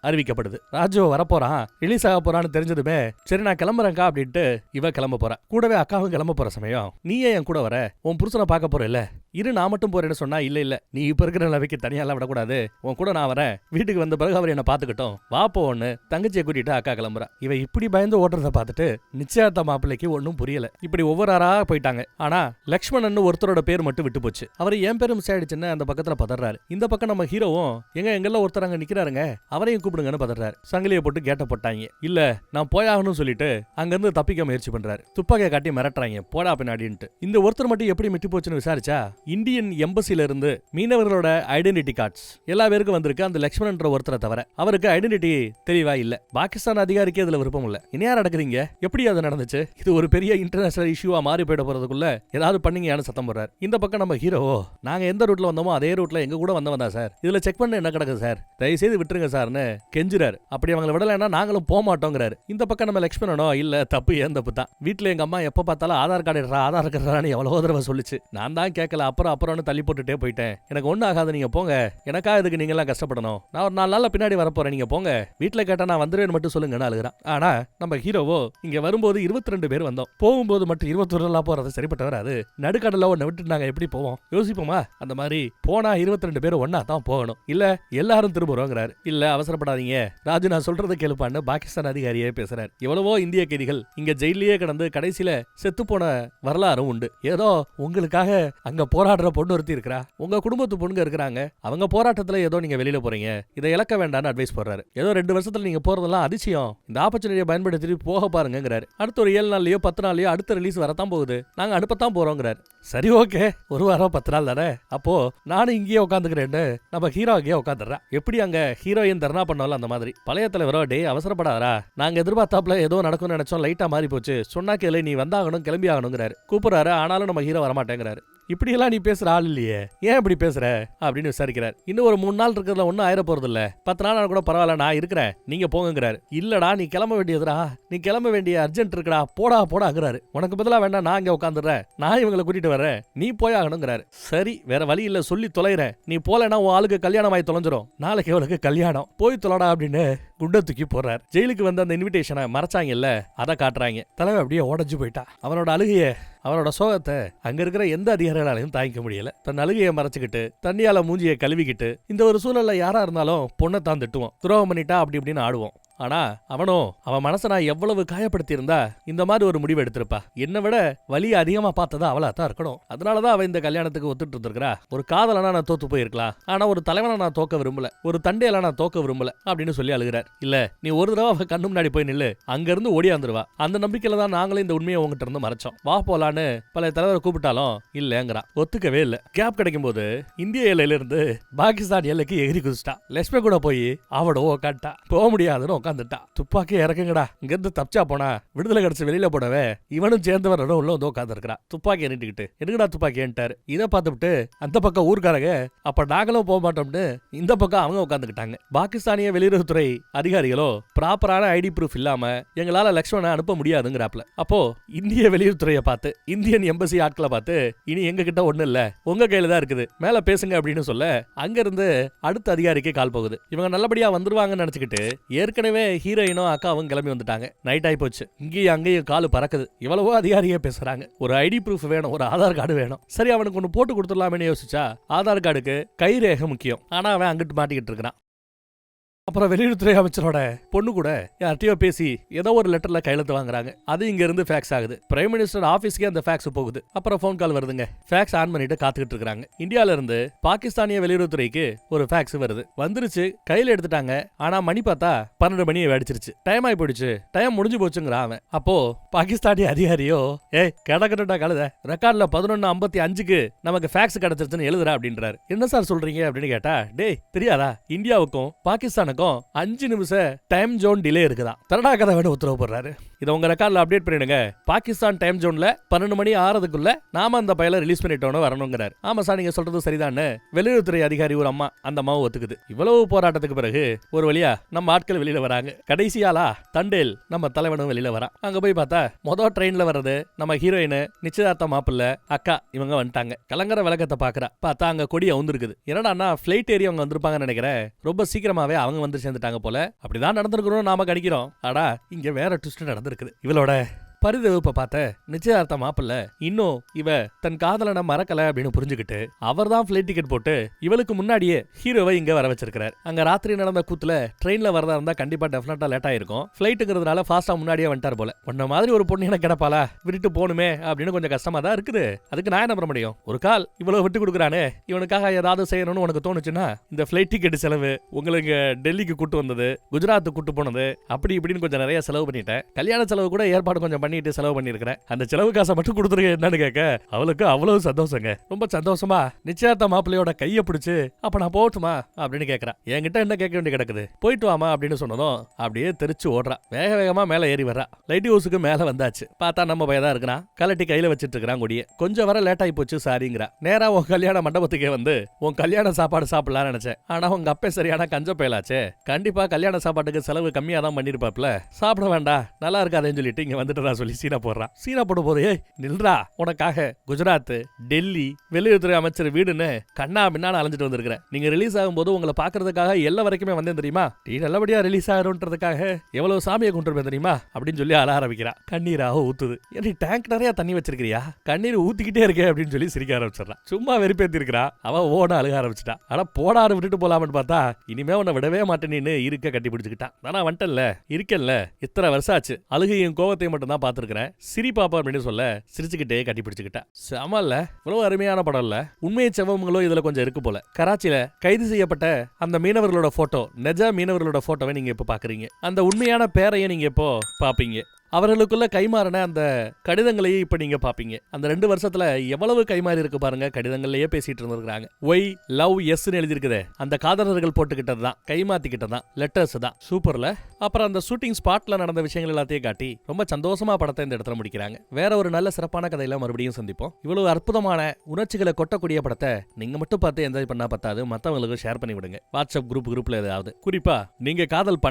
[SPEAKER 1] அறிவிக்கப்படுது. ராஜு வரப்போறான், ரிலீஸ் ஆக போறான்னு தெரிஞ்சதுமே சரி நான் கிளம்புறேன்க்கா அப்படின்ட்டு இவ கிளம்ப போறா. கூடவே அக்காவும் கிளம்ப போற சமயம், நீயே என் கூட வர, உன் புருஷனை பார்க்க போற இல்ல, இரு நான் மட்டும் போறேன்னு சொன்னா, இல்ல நீ இப்ப இருக்கிற நிலைமைக்கு தனியாலாம் விடக்கூடாது, உன் கூட நான் வரேன், வீட்டுக்கு வந்த பிறகு அவர் என்ன பாத்துக்கிட்டோம், வா போன்னு தங்கச்சியை கூட்டிட்டு அக்கா கிளம்புறா. இவ இப்படி பயந்து ஓட்டுறத பார்த்துட்டு நிச்சயத்த மாப்பிள்ளைக்கு ஒன்னும் புரியல. இப்படி ஒவ்வொரு ஆறா போயிட்டாங்க. ஆனா லக்ஷ்மணன் ஒருத்தரோட பேர் மட்டும் விட்டு போச்சு. அவர் என் பேரும் மிஸ் ஆயிடுச்சுன்னு அந்த பக்கத்துல பதறாரு. இந்த பக்கம் நம்ம ஹீரோவும் எங்கெல்லாம் ஒருத்தர் அங்க நிக்கிறாருங்க, அவரையும் கூப்பிடுங்கன்னு பதறாரு. சங்கிலியை போட்டு கேட்ட போட்டாங்க. இல்ல நான் போயாகணும்னு சொல்லிட்டு அங்க இருந்து தப்பிக்க முயற்சி பண்றாரு. துப்பாக்கியை காட்டி மிரட்டுறாங்க, போடா பின்னாடின்ட்டு. இந்த ஒருத்தர் மட்டும் எப்படி மிட்டி போச்சுன்னு விசாரிச்சா, இந்தியன் எம்பசில இருந்து மீனவர்களோட ஐடென்டிட்டி கார்ட்ஸ் எல்லா பேருக்கும் வந்திருக்கு, அந்த லக்ஷ்மணன்ற ஒருத்தரை தவிர. அவருக்கு ஐடென்டிட்டி தெளிவா இல்ல. பாகிஸ்தான் அதிகாரிக்கு அதுல விருப்பம் இல்ல. இனியா நடக்குறீங்க, எப்படி அது நடந்துச்சு, இது ஒரு பெரிய இன்டர்நேஷனல் இஷ்யூவா மாறி போயிட போறதுக்குள்ள ஏதாவது பண்ணீங்கன்னு சத்தம் போடுறாரு. இந்த பக்கம் நம்ம ஹீரோ, நாங்க எந்த ரூட்ல வந்தோமோ அதே ரூட்ல எங்க கூட வந்தவன் தான் சார், இதுல செக் பண்ண என்ன கிடக்குது சார், தயவு செய்து விட்டுருங்க சார்னு கெஞ்சுறாரு. அப்படி அவங்களை விடலைன்னா நாங்களும் போக மாட்டோங்கிறாரு. இந்த பக்கம் நம்ம லக்ஷ்மணனோ, இல்ல தப்பு ஏன் தப்பு தான், வீட்டுல எங்க அம்மா எப்ப பார்த்தாலும் ஆதார் கார்டு எவ்வளவு தடவை சொல்லிச்சு, நான் தான் கேட்கல, அப்புறம்னு தள்ளி போட்டுட்டே போயிட்டேன், எனக்கு ஒன்னும் ஆகாது, நீங்க போங்க, எனக்கா இதுக்கு நீங்க எல்லாம் கஷ்டப்படணும், நான் ஒரு 4 நாள்ல பின்னாடி வரப்போறேன், நீங்க போங்க, வீட்டுல கேட்டா நான் வந்துருவேன் மட்டும் சொல்லுங்கன்னு அழுகிறான். ஆனா நம்ம ஹீரோவோ, இங்க வரும்போது 22 பேர் வந்தோம், போகும்போது மட்டும் 21 போறது சரிப்பட்டு வராது, நடுக்கடல ஒன்ன விட்டு நாங்க எப்படி போவோம், யோசிப்போமா, அந்த மாதிரி போனா 22 பேர் ஒன்னா தான் போகணும், இல்ல எல்லாரும் திரும்புறோங்கிறாரு. இல்ல அவசரப்படாதீங்க ராஜு, நான் சொல்றதை கேளுப்பான்னு பாகிஸ்தான் அதிகாரியே பேசுறாரு. எவ்வளவோ இந்திய கைதிகள் இங்க ஜெயிலே கிடந்து கடைசியில செத்து போன வரலாறும் உண்டு. ஏதோ உங்களுக்காக அங்க போராடுற பொண்ணு ஒருத்தி இருக்கிறா, உங்க குடும்பத்து பொண்ணுங்க இருக்கிறாங்க, அவங்க போராட்டத்துல ஏதோ நீங்க வெளியில போறீங்க, இதை இழக்க வேண்டாம்னு அட்வைஸ் போடுறாரு. ஏதோ 2 வருஷத்துல நீங்க போறதெல்லாம் அதிசயம், இந்த ஆப்பர்ச்சுனிட்டியை பயன்படுத்தி போக பாருங்கிறாரு. அடுத்த ஒரு 7 நாள்லயோ 10 நாள்லயோ அடுத்த ரிலீஸ் வரத்தான் போகுது, நாங்க அனுப்பத்தான் போறோங்கிறாரு. சரி ஓகே, ஒரு வாரம் 10 நாள் தானே, அப்போ நானும் இங்கேயே உட்காந்துக்கிறேன்னு நம்ம ஹீரோ அங்கேயே உட்காந்துடுறேன். எப்படி அங்க ஹீரோயின் தர்ணா பண்ணாலும் அந்த மாதிரி. பழைய தலைவரோ, டே அவசரப்படாதா, நாங்க எதிர்பார்த்தாப்புல ஏதோ நடக்கும்னு நினைச்சோம், லைட்டா மாறி போச்சு, சொன்னா கேளு, நீ வந்தாகணும், கிளம்பி ஆகணுங்கிறாரு. கூப்பிடுறாரு, ஆனாலும் நம்ம ஹீரோ வரமாட்டேங்கிறாரு. இப்படி எல்லாம் நீ பேசுற ஆள் இல்லையே, ஏன் இப்படி பேசுற அப்படின்னு விசாரிக்கிறார். இன்னும் ஒரு 3 நாள் இருக்கிறதுல ஒன்னும் ஆயிர போறது இல்ல, 10 நாள் கூட பரவாயில்ல, நான் இருக்கிறேன், நீங்க போங்கிறாரு. இல்லடா நீ கிளம்ப வேண்டியதுடா, நீ கிளம்ப வேண்டிய அர்ஜென்ட் இருக்குடா, போடாங்கிறாரு. உனக்கு பதிலா வேண்டாம், நான் இங்க உட்காந்துறேன், நான் இவங்களை கூட்டிட்டு வரேன், நீ போய் ஆகணுங்கிறாரு. சரி வேற வழி இல்ல, சொல்லி தொலைறேன், நீ போலன்னா உன் ஆளுக்கு கல்யாணம் ஆகி தொலைஞ்சிரும், நாளைக்கு அவளுக்கு கல்யாணம், போய் தொலைடா அப்படின்னு குண்டை தூக்கி போறாரு. ஜெயிலுக்கு வந்த அந்த இன்விடேஷனை மறைச்சாங்கல்ல, அதை காட்டுறாங்க. தலைவன் அப்படியே உடஞ்சு போயிட்டா. அவனோட அழுகைய, அவனோட சோகத்தை அங்க இருக்கிற எந்த அதிகாரிகளாலையும் தாங்கிக்க முடியல. தன் அழுகையை மறைச்சுக்கிட்டு தண்ணியால மூஞ்சியை கழுவிக்கிட்டு இந்த ஒரு சூழல்ல யாரா இருந்தாலும் பொண்ணை தான் திட்டுவோம், துரோகம் பண்ணிட்டா அப்படி இப்படின்னு ஆடுவோம். ஆனா அவன் மனசை நான் எவ்வளவு காயப்படுத்தி இருந்தா இந்த மாதிரி ஒரு முடிவு எடுத்திருப்பா. என்னை விட வலியை அதிகமா பார்த்ததா அவளா தான் இருக்கணும். அதனாலதான் அவன் இந்த கல்யாணத்துக்கு ஒத்துட்டு இருந்திருக்கிறா. ஒரு காதலனா நான் தோத்து போயிருக்கலாம், ஆனா ஒரு தலைவனா நான் தோக்க விரும்பல, ஒரு தண்டையில நான் தோக்க விரும்பல அப்படின்னு சொல்லி அழுகிறார். இல்ல நீ ஒரு தடவை அவ கண்ணு முன்னாடி போய் நில்லு, அங்க இருந்து ஓடியாந்துருவா. அந்த நம்பிக்கையில தான் நாங்களும் இந்த உண்மையை உங்ககிட்ட இருந்து மறைச்சோம், வா போலான்னு பழைய தலைவரை கூப்பிட்டாலும் இல்லங்கிறா, ஒத்துக்கவே இல்ல. கேப் கிடைக்கும் போது இந்திய எல்லையில இருந்து பாகிஸ்தான் எல்லைக்கு எகிரி குதிச்சிட்டா. லட்சுமி கூட போய் அவட உக்காட்டா, போக முடியாதுன்னு உட்காந்துட்டா. துப்பாக்கி இறக்குங்கடா, இங்க இருந்து தப்பிச்சா போனா விடுதலை கிடைச்சு வெளியில போடவே இவனும் சேர்ந்தவன் உள்ள வந்து உட்காந்து இருக்கிறா. துப்பாக்கி எண்ணிட்டுக்கிட்டு எதுக்குடா துப்பாக்கி என்ட்டாரு. இதை பார்த்துட்டு அந்த பக்கம் ஊர்க்காரங்க அப்ப நாங்களும் போக மாட்டோம்னு இந்த பக்கம் அவங்க உட்காந்துக்கிட்டாங்க. பாகிஸ்தானிய வெளியுறவுத்துறை அதிகாரிகளோ ப்ராப்பரான ஐடி ப்ரூஃப் இல்லாம எங்களால லக்ஷ்மணை அனுப்ப முடியாதுங்கிறாப்ல. அப்போ இந்திய வெளியுறவுத்துறையை பார்த்து, இந்தியன் எம்பசி ஆட்களை பார்த்து, இனி எங்க கிட்ட ஒண்ணு இல்ல, உங்க கையில தான் இருக்குது, மேல பேசுங்க அப்படின்னு சொல்ல அங்க இருந்து அடுத்த அதிகாரிக்கு கால் போகுது. இவங்க நல்லபடியா வந்துருவாங்கன்னு நினைச்சுக்கிட்டு ஏற்கனவே ஹீரோயினும் அக்காவும் கிளம்பி வந்துட்டாங்க. நைட் ஆகி போச்சு. இங்கேயும் அங்கேயும் காலு பறக்குது. இவ்வளவோ அதிகாரியே பேசுறாங்க. ஒரு ஐடி ப்ரூஃப் வேணும், ஒரு ஆதார் கார்டு வேணும். சரி அவனுக்கு ஒன்று போட்டு கொடுத்துடலாமே யோசிச்சா, ஆதார் கார்டுக்கு கைரேகை முக்கியம். ஆனா அவன் அங்கிட்டு மாட்டிக்கிட்டு இருக்கிறான். அப்புறம் வெளியுறவுத்துறை அமைச்சரோட பொண்ணு கூட யார்கிட்டயோ பேசி ஏதோ ஒரு லெட்டர்ல கையெழுத்து வாங்குறாங்க. அது இங்க இருந்து ஃபேக்ஸ் ஆகுது. பிரைம் மினிஸ்டர் ஆபீஸ்க்கே அந்த ஃபேக்ஸ் போகுது. அப்புறம் ஃபோன் கால் வருதுங்க. ஃபேக்ஸ் ஆன் பண்ணிட்டு காத்துக்கிட்டு இருக்காங்க. இந்தியால இருந்து பாகிஸ்தானிய வெளியுறவுத்துறைக்கு ஒரு ஃபேக்ஸ் வருது. வந்துருச்சு, கையில எடுத்துட்டாங்க. ஆனா மணி பார்த்தா 12 மணியை அடிச்சிருச்சு. டைம் ஆகி போயிடுச்சு, டைம் முடிஞ்சு போச்சுங்கிறான் அவன். அப்போ பாகிஸ்தானிய அதிகாரியோ கிடக்கட்டா கழுத ரெக்கார்ட்ல 11:55க்கு நமக்கு ஃபேக்ஸ் கிடைச்சிருச்சுன்னு எழுதுறா அப்படின்றாரு. என்ன சார் சொல்றீங்க அப்படின்னு கேட்டா, டேய் தெரியாதா, இந்தியாவுக்கும் பாகிஸ்தானுக்கும் 5 நிமிஷம் டைம் ஜோன் டிலே இருக்குதா. தரடா கதை வேணும் உத்தரவு போடுறாரு. இதை உங்க ரெக்கார்ட்ல அப்டேட் பண்ணிடுங்க. பாகிஸ்தான் டைம் ஜோன்ல 12 மணி ஆறதுக்குள்ள நாம அந்த பையல ரிலீஸ் பண்ணிட்டோன்னு வரணுங்கிறாரு. ஆமா சார், நீங்க சொல்றது சரிதான்னு வெளியுறவுத்துறை அதிகாரி ஒரு அம்மா அந்த அம்மாவை ஒத்துக்குது. இவ்வளவு போராட்டத்துக்கு பிறகு ஒரு வழியா நம்ம ஆட்கள் வெளியில வராங்க. கடைசியாலா தண்டேல் நம்ம தலைவனும் வெளியில வரான். அங்க போய் பார்த்தா மொதல் ட்ரெயின்ல வர்றது நம்ம ஹீரோயின், நிச்சயதார்த்த மாப்பிள்ள அக்கா, இவங்க வந்துட்டாங்க. கலங்கர விளக்கத்தை பாக்குறா. பார்த்தா அங்க கொடி அவுந்திருக்குது. என்னடா ஃபிளைட் ஏறி அவங்க வந்திருப்பாங்கன்னு நினைக்கிறேன். ரொம்ப சீக்கிரமாவே அவங்க வந்து சேர்ந்துட்டாங்க போல. அப்படிதான் நடந்திருக்கிறோம் நாம கணிக்கிறோம். ஆடா இங்க வேற ட்விஸ்ட் நடந்திருக்குது. இவளோட பரிதவிப்ப பார்த்த நிச்சயதார்த்த மாப்பிள்ள இன்னும் இவ தன் காதலனை மறக்கல அப்படின்னு புரிஞ்சுக்கிட்டு அவர் தான் ஃபிளைட் டிக்கெட் போட்டு இவளுக்கு முன்னாடியே ஹீரோவை இங்க வர வச்சிருக்காரு. அங்க ராத்திரி நடந்த கூத்துல ட்ரெயின்ல வரதா இருந்தா கண்டிப்பா டெஃபினட்டா லேட் ஆயிருக்கும். ஃபிளைட்டுங்கிறதுனால ஃபாஸ்டா முன்னாடியே வந்துட்டார் போல. உன்ன மாதிரி ஒரு பொண்ணு எனக்கு கிடப்பாளா, விட்டு போகணுமே அப்படின்னு கொஞ்சம் கஷ்டமா தான் இருக்குது. அதுக்கு நான் என்ன பண்ண முடியும்? ஒரு கால் இவ்வளவு விட்டு கொடுக்குறானே, இவனுக்காக ஏதாவது செய்யணும்னு உனக்கு தோணுச்சுன்னா இந்த ஃபிளைட் டிக்கெட் செலவு, உங்களுக்கு டெல்லிக்கு கூட்டு வந்தது, குஜராத்துக்கு கூட்டு போனது, அப்படி இப்படின்னு கொஞ்சம் நிறைய செலவு பண்ணிட்டேன். கல்யாண செலவு கூட ஏற்பாடு கொஞ்சம் பண்ணிட்டு செலவு பண்ணிருக்கிறேன். அந்த செலவு காசை மட்டும் கொடுத்துருங்க என்னன்னு கேட்க அவளுக்கு அவ்வளவு சந்தோஷங்க. ரொம்ப சந்தோஷமா நிச்சயதார்த்த மாப்பிள்ளையோட கையை பிடிச்சு அப்ப நான் போட்டுமா அப்படின்னு கேட்கறா. என்கிட்ட என்ன கேட்க வேண்டி கிடக்குது, போயிட்டு வாமா அப்படின்னு சொன்னதும் அப்படியே தெரிச்சு ஓடுறா. வேக வேகமா மேல ஏறி வர்றா. லைட் ஹவுஸுக்கு மேல வந்தாச்சு. பார்த்தா நம்ம பையதான் இருக்கிறான். கலட்டி கையில வச்சிட்டு இருக்கிறான் கொடியை. கொஞ்சம் வர லேட் ஆகி போச்சு சாரிங்கிறா. நேரா உன் கல்யாண மண்டபத்துக்கே வந்து உன் கல்யாண சாப்பாடு சாப்பிடலாம்னு நினைச்சேன். ஆனா உங்க அப்பே சரியான கஞ்ச பயலாச்சே. கண்டிப்பா கல்யாண சாப்பாட்டுக்கு செலவு கம்மியா தான் பண்ணிருப்பாப்ல. சாப்பிட வேண்டாம், நல்லா இருக்காதுன்னு சொல்லிட்டு இங்க வந்துட்டு சொல்லி சீனா போடுறான். சீனா போடும் போது நில்றா, உனக்காக குஜராத், டெல்லி வெளியுறவுத்துறை அமைச்சர் வீடுன்னு கண்ணா பின்னால அலைஞ்சிட்டு வந்திருக்கிறேன். நீங்க ரிலீஸ் ஆகும் போது உங்களை பாக்குறதுக்காக எல்லா வரைக்குமே வந்தேன் தெரியுமா. நீ நல்லபடியா ரிலீஸ் ஆகிறதுக்காக எவ்வளவு சாமியை கொண்டு தெரியுமா அப்படின்னு சொல்லி அழ ஆரம்பிக்கிறா. கண்ணீராக ஊத்துது. ஏன் டேங்க் நிறைய தண்ணி வச்சிருக்கிறியா, கண்ணீர் ஊத்திக்கிட்டே இருக்கே அப்படின்னு சொல்லி சிரிக்க ஆரம்பிச்சிடறான். சும்மா வெறுப்பேத்தி இருக்கிறா. அவ ஓட அழுக ஆரம்பிச்சிட்டா. ஆனா போடாரு விட்டுட்டு போலாம்னு பார்த்தா இனிமே உன்னை விடவே மாட்டேன்னு இருக்க கட்டி பிடிச்சுக்கிட்டான். நானா வந்துட்டேன்ல, இருக்கேன்ல, இத்தனை வருஷம் ஆச்சு, அழுகையும் கோவத்தையும் மட்டும் தான் பாத்துருக்கிறேன், சிரிப்பாப்பா அப்படின்னு சொல்ல சிரிச்சுக்கிட்டே கட்டி பிடிச்சுக்கிட்டா. செமல்ல, இவ்வளவு அருமையான படம் இல்ல. உண்மையை செவங்களும் இதுல கொஞ்சம் இருக்கு போல. கராச்சியில கைது செய்யப்பட்ட அந்த மீனவர்களோட போட்டோ, நெஜ மீனவர்களோட போட்டோவை நீங்க இப்ப பாக்குறீங்க. அந்த உண்மையான பேரையும் நீங்க இப்போ பாப்பீங்க. அவர்களுக்குள்ள கைமாறின அந்த கடிதங்களையே இப்ப நீங்க பாப்பீங்க. அந்த 2 வருஷத்துல எவ்வளவு கைமாறி இருக்கு பாருங்க. கடிதங்கள்லயே பேசிட்டு இருந்திருக்காங்க. ஒய் லவ் எஸ்ன்னு எழுதிருக்குதே, அந்த காதலர்கள் போட்டுக்கிட்டது தான், கைமாத்திக்கிட்டது தான், லெட்டர்ஸ் தான். சூப்பர்ல. அப்புறம் அந்த ஷூட்டிங் ஸ்பாட்ல நடந்த விஷயங்கள் எல்லாத்தையும் காட்டி ரொம்ப சந்தோஷமா படத்தை இந்த இடத்துல முடிக்கிறாங்க. வேற ஒரு நல்ல சிறப்பான கதையில மறுபடியும் சந்திப்போம். இவ்வளவு அற்புதமான உணர்ச்சிகளை கொட்டக்கூடிய படத்தை நீங்க மட்டும் பார்த்து என்ஜாய் பண்ணா பத்தாது, மத்தவங்களுக்கு ஷேர் பண்ணி விடுங்க. வாட்ஸ்அப் குரூப்ல ஏதாவது, குறிப்பா நீங்க காதல்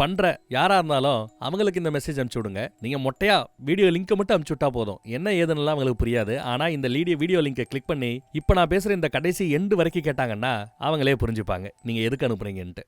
[SPEAKER 1] பண்ற யாரா இருந்தாலும் அவங்களுக்கு இந்த மெசேஜ் அனுப்பிச்சு விடுங்க. நீங்க மொட்டையா வீடியோ லிங்க் மட்டும் அனுப்பிச்சு விட்டா போதும். என்ன ஏதுன்னு அவங்களுக்கு புரியாது. ஆனா இந்த வீடியோ லிங்கை கிளிக் பண்ணி இப்ப நான் பேசுற இந்த கடைசி எண்டு வரைக்கும் கேட்டாங்கன்னா அவங்களே புரிஞ்சுப்பாங்க நீங்க எதுக்கு அனுப்புறீங்கன்ட்டு.